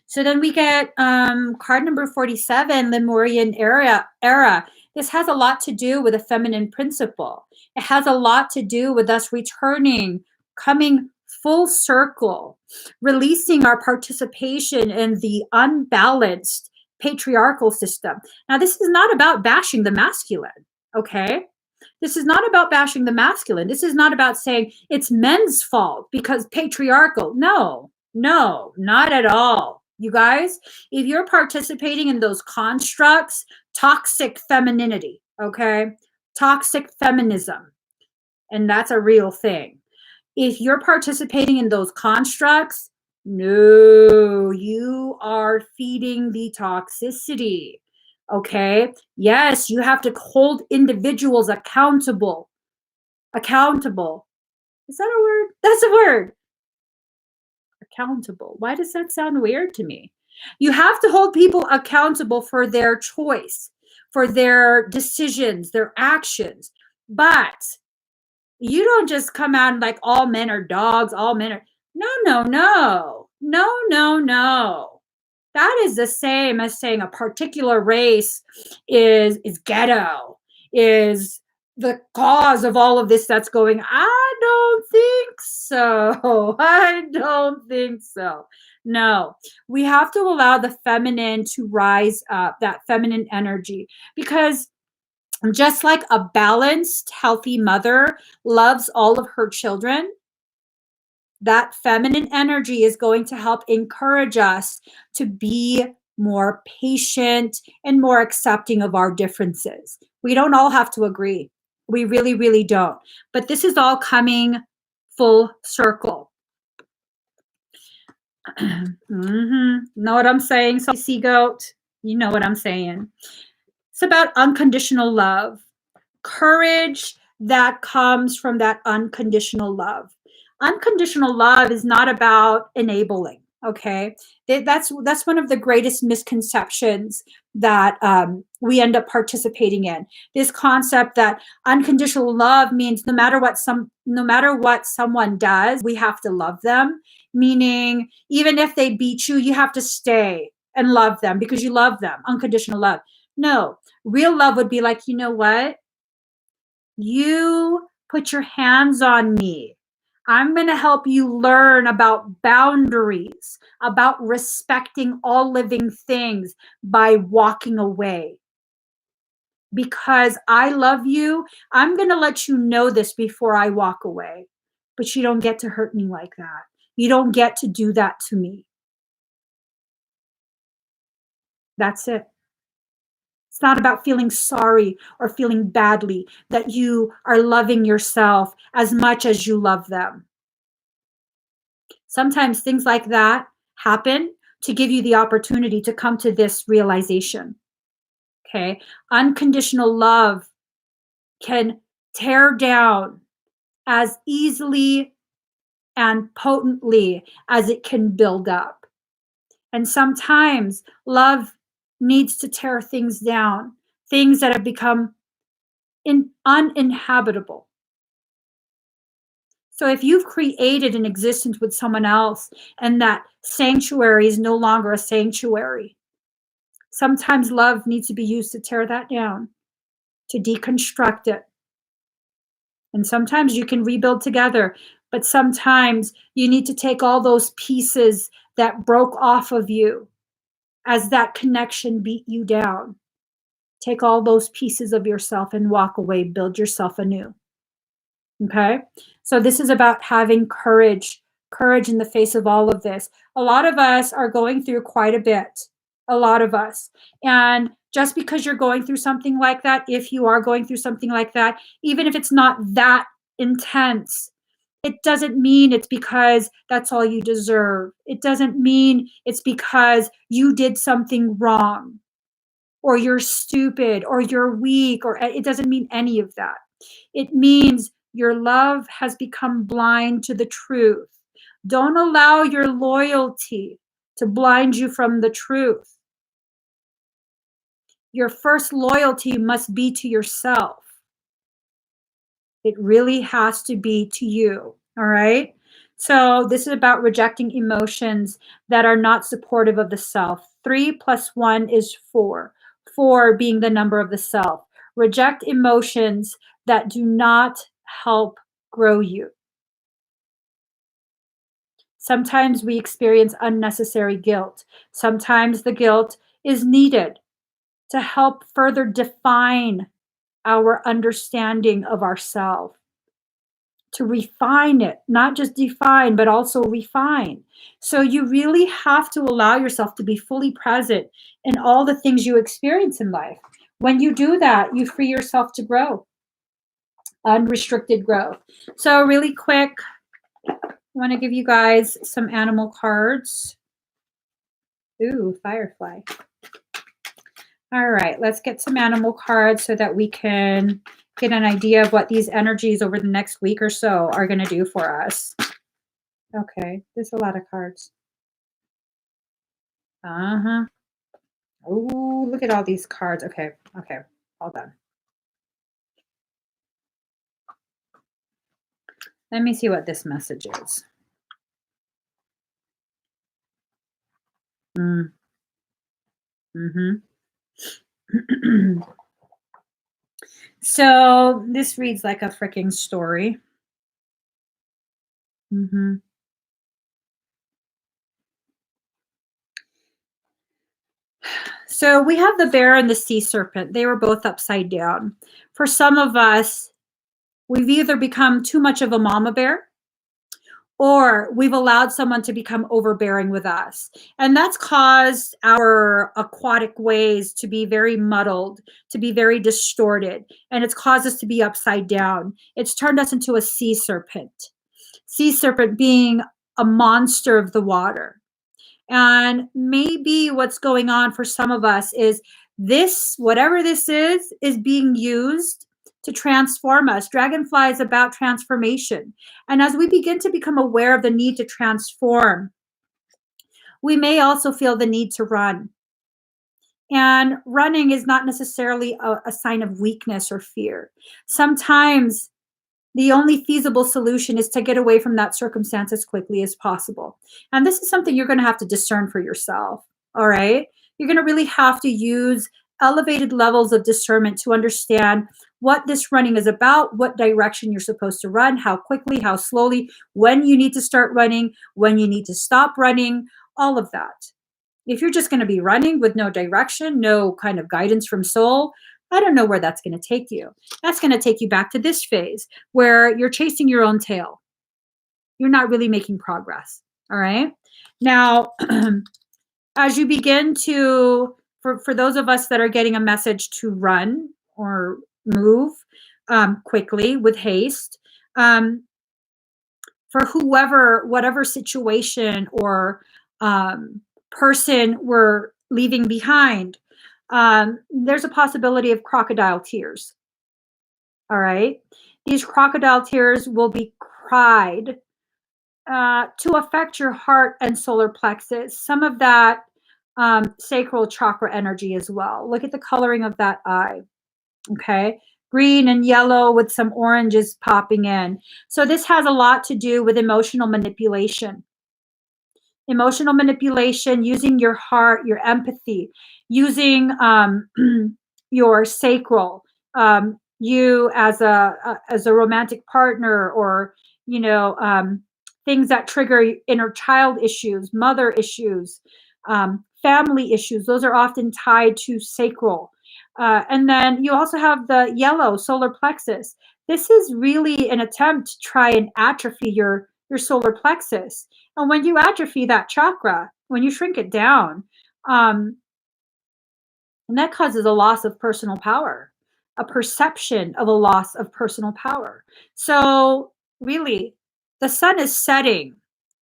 So then we get card number 47, Lemurian era. This has a lot to do with a feminine principle. It has a lot to do with us returning, coming full circle, releasing our participation in the unbalanced patriarchal system. Now, this is not about bashing the masculine, okay? This is not about bashing the masculine. This is not about saying it's men's fault because patriarchal. No, not at all. You guys, if you're participating in those constructs, toxic femininity, okay? Toxic feminism, and that's a real thing. If you're participating in those constructs, no, you are feeding the toxicity, okay? Yes, you have to hold individuals accountable. Accountable. Is that a word? That's a word. Accountable. Why does that sound weird to me? You have to hold people accountable for their choice, for their decisions, their actions. But you don't just come out and like all men are dogs, all men are no. That is the same as saying a particular race is ghetto, is the cause of all of this that's going. I don't think so. I don't think so. No, we have to allow the feminine to rise up, that feminine energy, because just like a balanced, healthy mother loves all of her children, that feminine energy is going to help encourage us to be more patient and more accepting of our differences. We don't all have to agree. We really, really don't. But this is all coming full circle. Know what I'm saying? So, sea goat, you know what I'm saying. It's about unconditional love, courage, that comes from that unconditional love. Unconditional love is not about enabling. Okay, that's one of the greatest misconceptions that we end up participating in. This concept that unconditional love means no matter what someone does, we have to love them. Meaning, even if they beat you, you have to stay and love them because you love them. Unconditional love. No, real love would be like, you know what? You put your hands on me. I'm going to help you learn about boundaries, about respecting all living things by walking away. Because I love you, I'm going to let you know this before I walk away. But you don't get to hurt me like that. You don't get to do that to me. That's it. It's not about feeling sorry or feeling badly that you are loving yourself as much as you love them. Sometimes things like that happen to give you the opportunity to come to this realization. Okay. Unconditional love can tear down as easily and potently as it can build up. And sometimes love needs to tear things down, things that have become uninhabitable. So if you've created an existence with someone else and that sanctuary is no longer a sanctuary, sometimes love needs to be used to tear that down, to deconstruct it. And sometimes you can rebuild together, but sometimes you need to take all those pieces that broke off of you as that connection beat you down. Take all those pieces of yourself and walk away, build yourself anew. Okay? So this is about having courage in the face of all of this. A lot of us are going through quite a bit. A lot of us. And just because you're going through something like that, if you are going through something like that, even if it's not that intense, it doesn't mean it's because that's all you deserve. It doesn't mean it's because you did something wrong or you're stupid or you're weak, or it doesn't mean any of that. It means your love has become blind to the truth. Don't allow your loyalty to blind you from the truth. Your first loyalty must be to yourself. It really has to be to you. All right. So this is about rejecting emotions that are not supportive of the self. 3 + 1 is 4. 4 being the number of the self. Reject emotions that do not help grow you. Sometimes we experience unnecessary guilt. Sometimes the guilt is needed to help further define our understanding of ourselves, to refine it, not just define, but also refine. So you really have to allow yourself to be fully present in all the things you experience in life. When you do that, you free yourself to grow, unrestricted growth. So really quick, I want to give you guys some animal cards. Ooh, firefly. All right, let's get some animal cards so that we can get an idea of what these energies over the next week or so are going to do for us. Okay, there's a lot of cards. Uh-huh. Oh, look at all these cards. Okay, hold on. Let me see what this message is. So this reads like a freaking story. So we have the bear and the sea serpent. They were both upside down. For some of us, we've either become too much of a mama bear or we've allowed someone to become overbearing with us. And that's caused our aquatic ways to be very muddled, to be very distorted. And it's caused us to be upside down. It's turned us into a sea serpent. Sea serpent being a monster of the water. And maybe what's going on for some of us is this, whatever this is being used to transform us. Dragonfly is about transformation. And as we begin to become aware of the need to transform, we may also feel the need to run. And running is not necessarily a sign of weakness or fear. Sometimes the only feasible solution is to get away from that circumstance as quickly as possible. And this is something you're going to have to discern for yourself. All right. You're going to really have to use elevated levels of discernment to understand what this running is about, what direction you're supposed to run, how quickly, how slowly, when you need to start running, when you need to stop running, all of that. If you're just going to be running with no direction, no kind of guidance from soul, I don't know where that's going to take you. That's going to take you back to this phase where you're chasing your own tail. You're not really making progress. All right. Now, as you begin to, for those of us that are getting a message to run or move quickly with haste, for whatever situation or person we're leaving behind, there's a possibility of crocodile tears. All right. These crocodile tears will be cried to affect your heart and solar plexus, some of that sacral chakra energy as well. Look at the coloring of that eye. Okay. Green and yellow with some oranges popping in. So this has a lot to do with emotional manipulation. Emotional manipulation, using your heart, your empathy, using your sacral, you as a romantic partner, or things that trigger inner child issues, mother issues, family issues. Those are often tied to sacral. And then you also have the yellow solar plexus. This is really an attempt to try and atrophy your solar plexus. And when you atrophy that chakra, when you shrink it down, and that causes a loss of personal power, a perception of a loss of personal power. So really, the sun is setting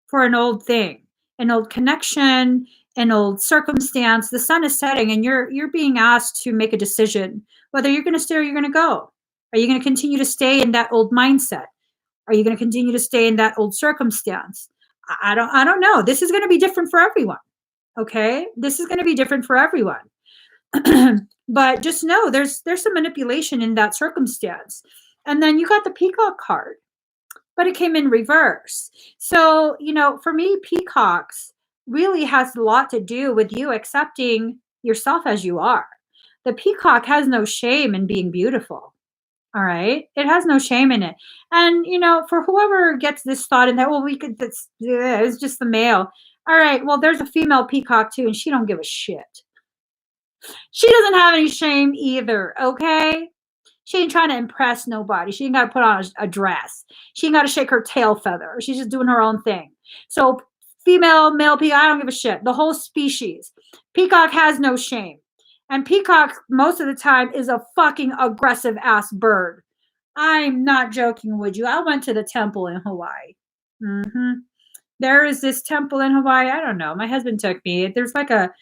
for an old thing, an old connection, an old circumstance. The sun is setting, and you're being asked to make a decision whether you're going to stay or you're going to go. Are you going to continue to stay in that old mindset? Are you going to continue to stay in that old circumstance? I don't know. This is going to be different for everyone. Okay? This is going to be different for everyone. But just know there's some manipulation in that circumstance. And then you got the peacock card, but it came in reverse. So, for me, peacocks really has a lot to do with you accepting yourself as you are. The peacock has no shame in being beautiful. All right. It has no shame in it. And, for whoever gets this thought in that, well, it's just the male. All right. Well, there's a female peacock too, and she don't give a shit. She doesn't have any shame either. Okay. She ain't trying to impress nobody. She ain't got to put on a dress. She ain't got to shake her tail feather. She's just doing her own thing. So female, male peacock, I don't give a shit. The whole species. Peacock has no shame. And peacock, most of the time, is a fucking aggressive ass bird. I'm not joking with you. I went to the temple in Hawaii. There is this temple in Hawaii. I don't know. My husband took me. There's like a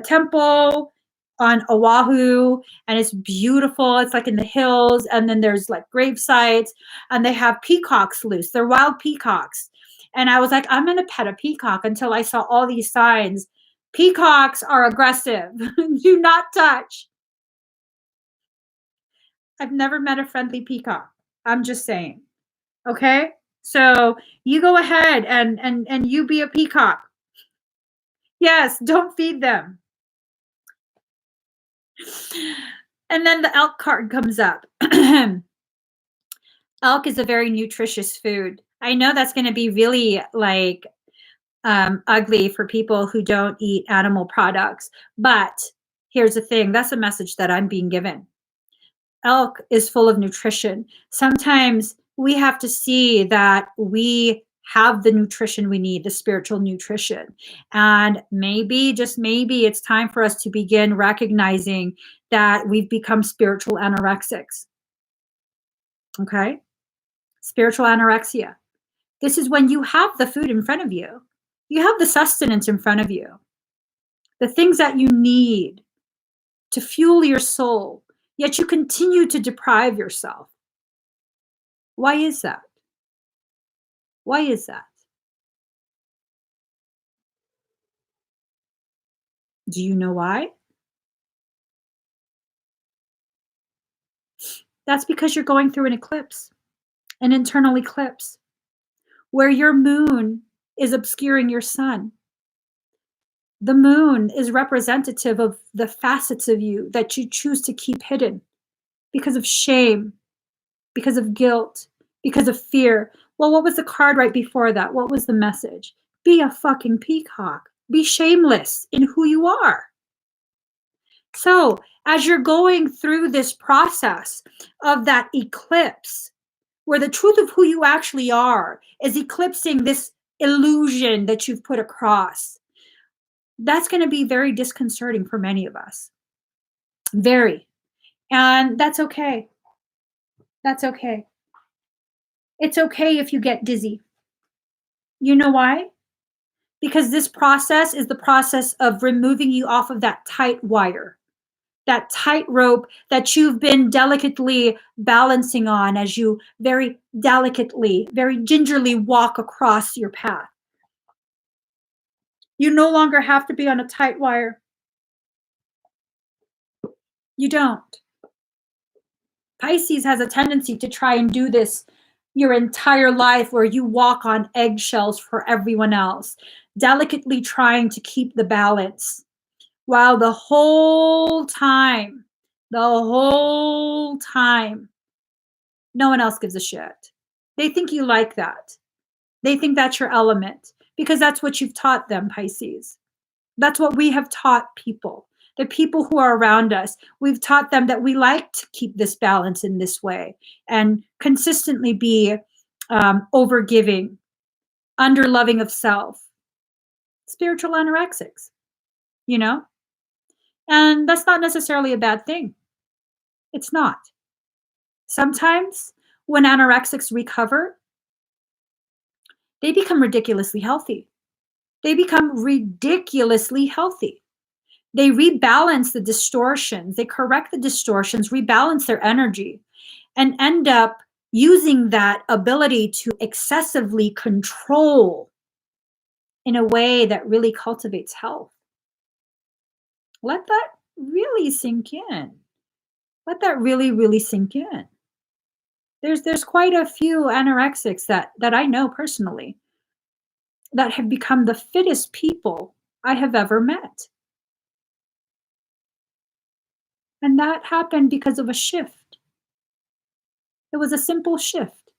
temple on Oahu, and it's beautiful. It's like in the hills, and then there's like grave sites, and they have peacocks loose. They're wild peacocks. And I was like, I'm going to pet a peacock until I saw all these signs. Peacocks are aggressive. Do not touch. I've never met a friendly peacock. I'm just saying. Okay? So you go ahead and you be a peacock. Yes, don't feed them. And then the elk card comes up. Elk is a very nutritious food. I know that's going to be really like ugly for people who don't eat animal products. But here's the thing. That's a message that I'm being given. Elk is full of nutrition. Sometimes we have to see that we have the nutrition we need, the spiritual nutrition. And maybe, just maybe, it's time for us to begin recognizing that we've become spiritual anorexics. Okay? Spiritual anorexia. This is when you have the food in front of you. You have the sustenance in front of you. The things that you need to fuel your soul, Yet you continue to deprive yourself. Why is that? Why is that? Do you know why? That's because you're going through an eclipse, an internal eclipse, where your moon is obscuring your sun. The moon is representative of the facets of you that you choose to keep hidden because of shame, because of guilt, because of fear. Well, what was the card right before that? What was the message? Be a fucking peacock. Be shameless in who you are. So, as you're going through this process of that eclipse, where the truth of who you actually are is eclipsing this illusion that you've put across, that's going to be very disconcerting for many of us. Very. And that's okay. That's okay. It's okay if you get dizzy. You know why? Because this process is the process of removing you off of that tight wire, that tightrope that you've been delicately balancing on as you very delicately, very gingerly walk across your path. You no longer have to be on a tight wire. You don't. Pisces has a tendency to try and do this your entire life, where you walk on eggshells for everyone else, delicately trying to keep the balance, while the whole time, no one else gives a shit. They think you like that. They think that's your element because that's what you've taught them, Pisces. That's what we have taught people. The people who are around us, we've taught them that we like to keep this balance in this way and consistently be overgiving, underloving of self, spiritual anorexics, you know? And that's not necessarily a bad thing. It's not. Sometimes when anorexics recover, they become ridiculously healthy. They become ridiculously healthy. They rebalance the distortions, they correct the distortions, rebalance their energy, and end up using that ability to excessively control in a way that really cultivates health. Let that really sink in. Let that really, really sink in. There's quite a few anorexics that I know personally that have become the fittest people I have ever met. And that happened because of a shift. It was a simple shift.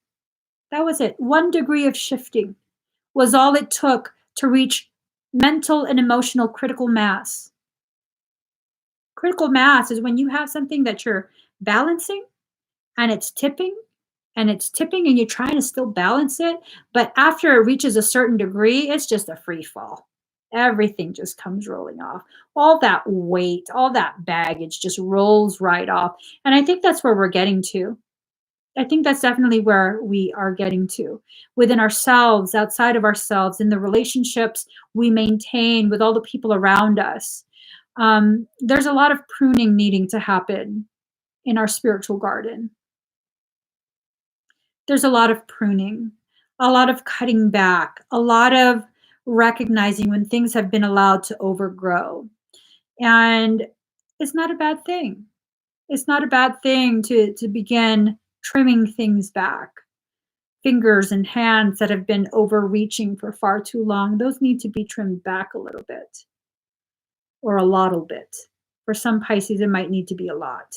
That was it. 1 degree of shifting was all it took to reach mental and emotional critical mass. Critical mass is when you have something that you're balancing and it's tipping and it's tipping and you're trying to still balance it. But after it reaches a certain degree, it's just a free fall. Everything just comes rolling off. All that weight, all that baggage just rolls right off. And I think that's where we're getting to. I think that's definitely where we are getting to within ourselves, outside of ourselves, in the relationships we maintain with all the people around us. There's a lot of pruning needing to happen in our spiritual garden. There's a lot of pruning, a lot of cutting back, a lot of recognizing when things have been allowed to overgrow. And it's not a bad thing. It's not a bad thing to begin trimming things back. Fingers and hands that have been overreaching for far too long, those need to be trimmed back a little bit or a little bit. For some Pisces, it might need to be a lot.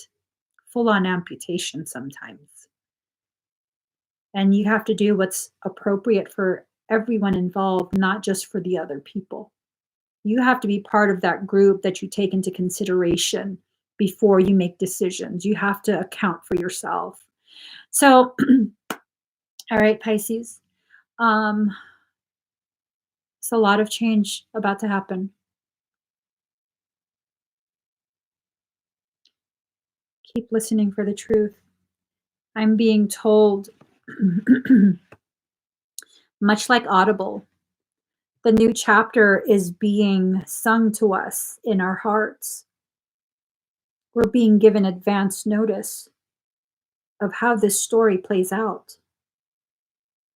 Full on amputation sometimes. And you have to do what's appropriate for everyone involved, not just for the other people. You have to be part of that group that you take into consideration before you make decisions. You have to account for yourself. So, all right, Pisces. It's a lot of change about to happen. Keep listening for the truth. I'm being told, much like Audible, the new chapter is being sung to us in our hearts. We're being given advance notice of how this story plays out.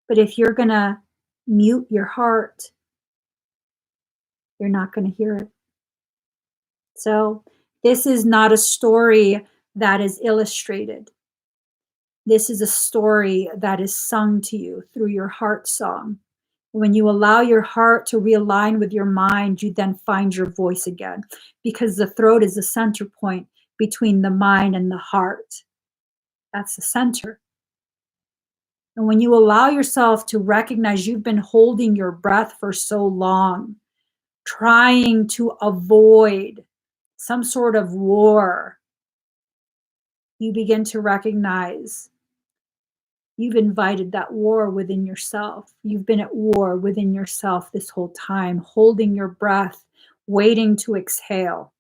But if you're going to mute your heart, you're not going to hear it. So this is not a story that is illustrated. This is a story that is sung to you through your heart song. When you allow your heart to realign with your mind, you then find your voice again, because the throat is the center point between the mind and the heart. That's the center. And when you allow yourself to recognize you've been holding your breath for so long, trying to avoid some sort of war, you begin to recognize you've invited that war within yourself. You've been at war within yourself this whole time, holding your breath, waiting to exhale.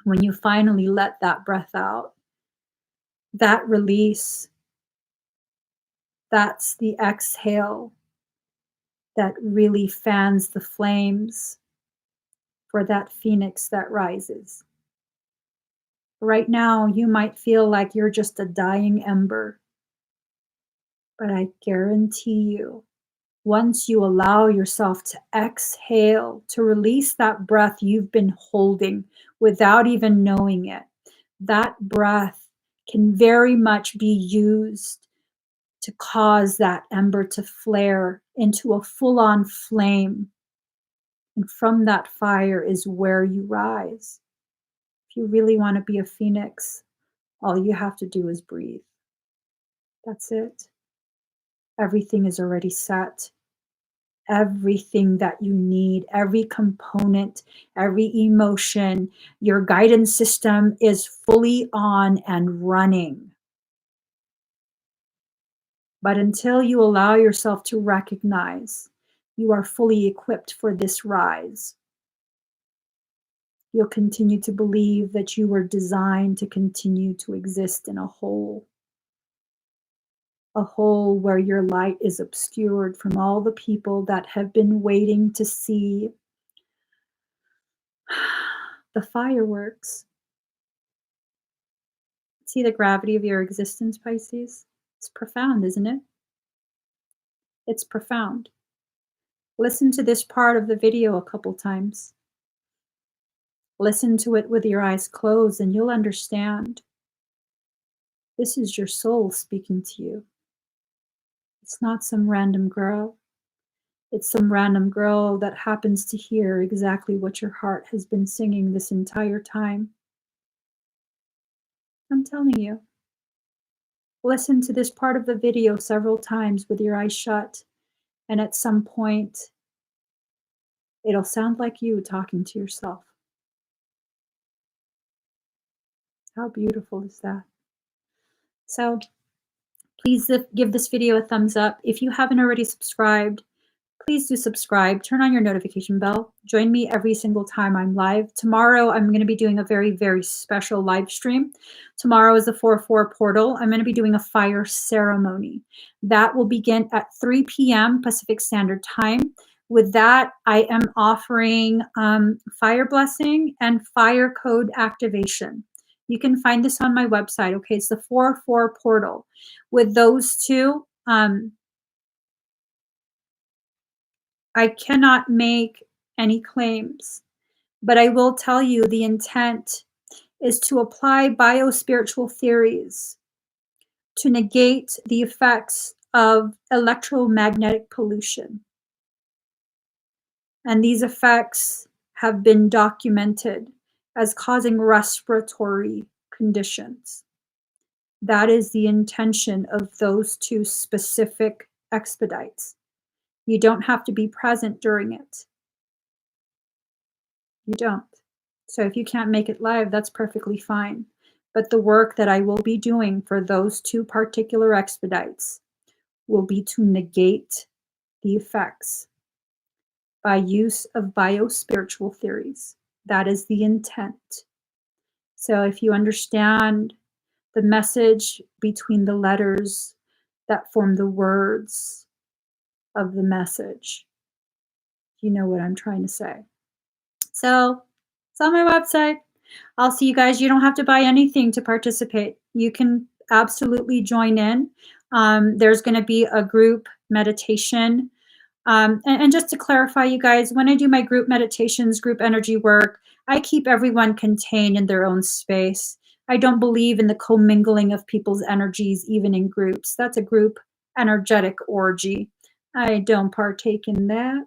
When you finally let that breath out, that release, that's the exhale that really fans the flames for that phoenix that rises. Right now, you might feel like you're just a dying ember, but I guarantee you, once you allow yourself to exhale, to release that breath you've been holding without even knowing it, that breath can very much be used to cause that ember to flare into a full-on flame. And from that fire is where you rise. If you really want to be a phoenix, all you have to do is breathe. That's it. Everything is already set. Everything that you need, every component, every emotion, your guidance system is fully on and running. But until you allow yourself to recognize you are fully equipped for this rise, you'll continue to believe that you were designed to continue to exist in a hole where your light is obscured from all the people that have been waiting to see the fireworks. See the gravity of your existence, Pisces? It's profound, isn't it? It's profound. Listen to this part of the video a couple times. Listen to it with your eyes closed and you'll understand. This is your soul speaking to you. It's not some random girl. It's some random girl that happens to hear exactly what your heart has been singing this entire time. I'm telling you. Listen to this part of the video several times with your eyes shut, and at some point, it'll sound like you talking to yourself. How beautiful is that? So please give this video a thumbs up. If you haven't already subscribed, please do subscribe. Turn on your notification bell. Join me every single time I'm live. Tomorrow, I'm going to be doing a very, very special live stream. Tomorrow is the 4/4 portal. I'm going to be doing a fire ceremony. That will begin at 3 p.m. Pacific Standard Time. With that, I am offering fire blessing and fire code activation. You can find this on my website. Okay, it's the 4/4 portal. With those two, I cannot make any claims, but I will tell you the intent is to apply biospiritual theories to negate the effects of electromagnetic pollution. And these effects have been documented as causing respiratory conditions. That is the intention of those two specific expedites. You don't have to be present during it. You don't. So if you can't make it live, that's perfectly fine. But the work that I will be doing for those two particular expedites will be to negate the effects by use of biospiritual theories. That is the intent. So if you understand the message between the letters that form the words of the message, you know what I'm trying to say. So it's on my website. I'll see you guys. You don't have to buy anything to participate. You can absolutely join in. There's going to be a group meditation. And just to clarify, you guys, when I do my group meditations, group energy work, I keep everyone contained in their own space. I don't believe in the commingling of people's energies, even in groups. That's a group energetic orgy. I don't partake in that.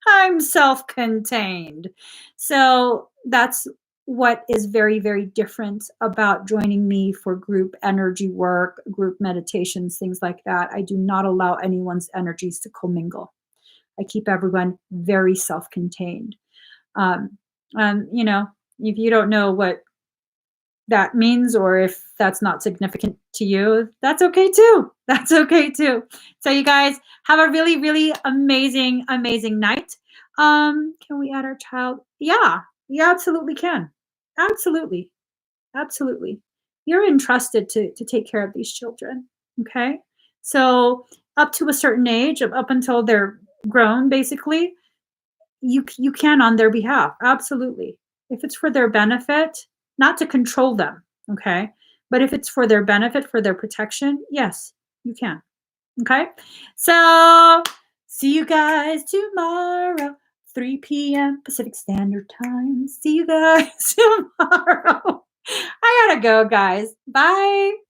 I'm self contained. So that's what is very, very different about joining me for group energy work, group meditations, things like that. I do not allow anyone's energies to commingle. I keep everyone very self contained. Um, you know, if you don't know what that means, or if that's not significant to you, that's okay too. That's okay too. So you guys have a really, really amazing, amazing night. Can we add our child? Yeah, you absolutely can. Absolutely. Absolutely. You're entrusted to take care of these children. Okay. So up to a certain age, up until they're grown, basically, you can on their behalf. Absolutely. If it's for their benefit, not to control them, okay? But if it's for their benefit, for their protection, yes, you can. Okay? So, see you guys tomorrow, 3 p.m. Pacific Standard Time. See you guys tomorrow. I gotta go, guys. Bye.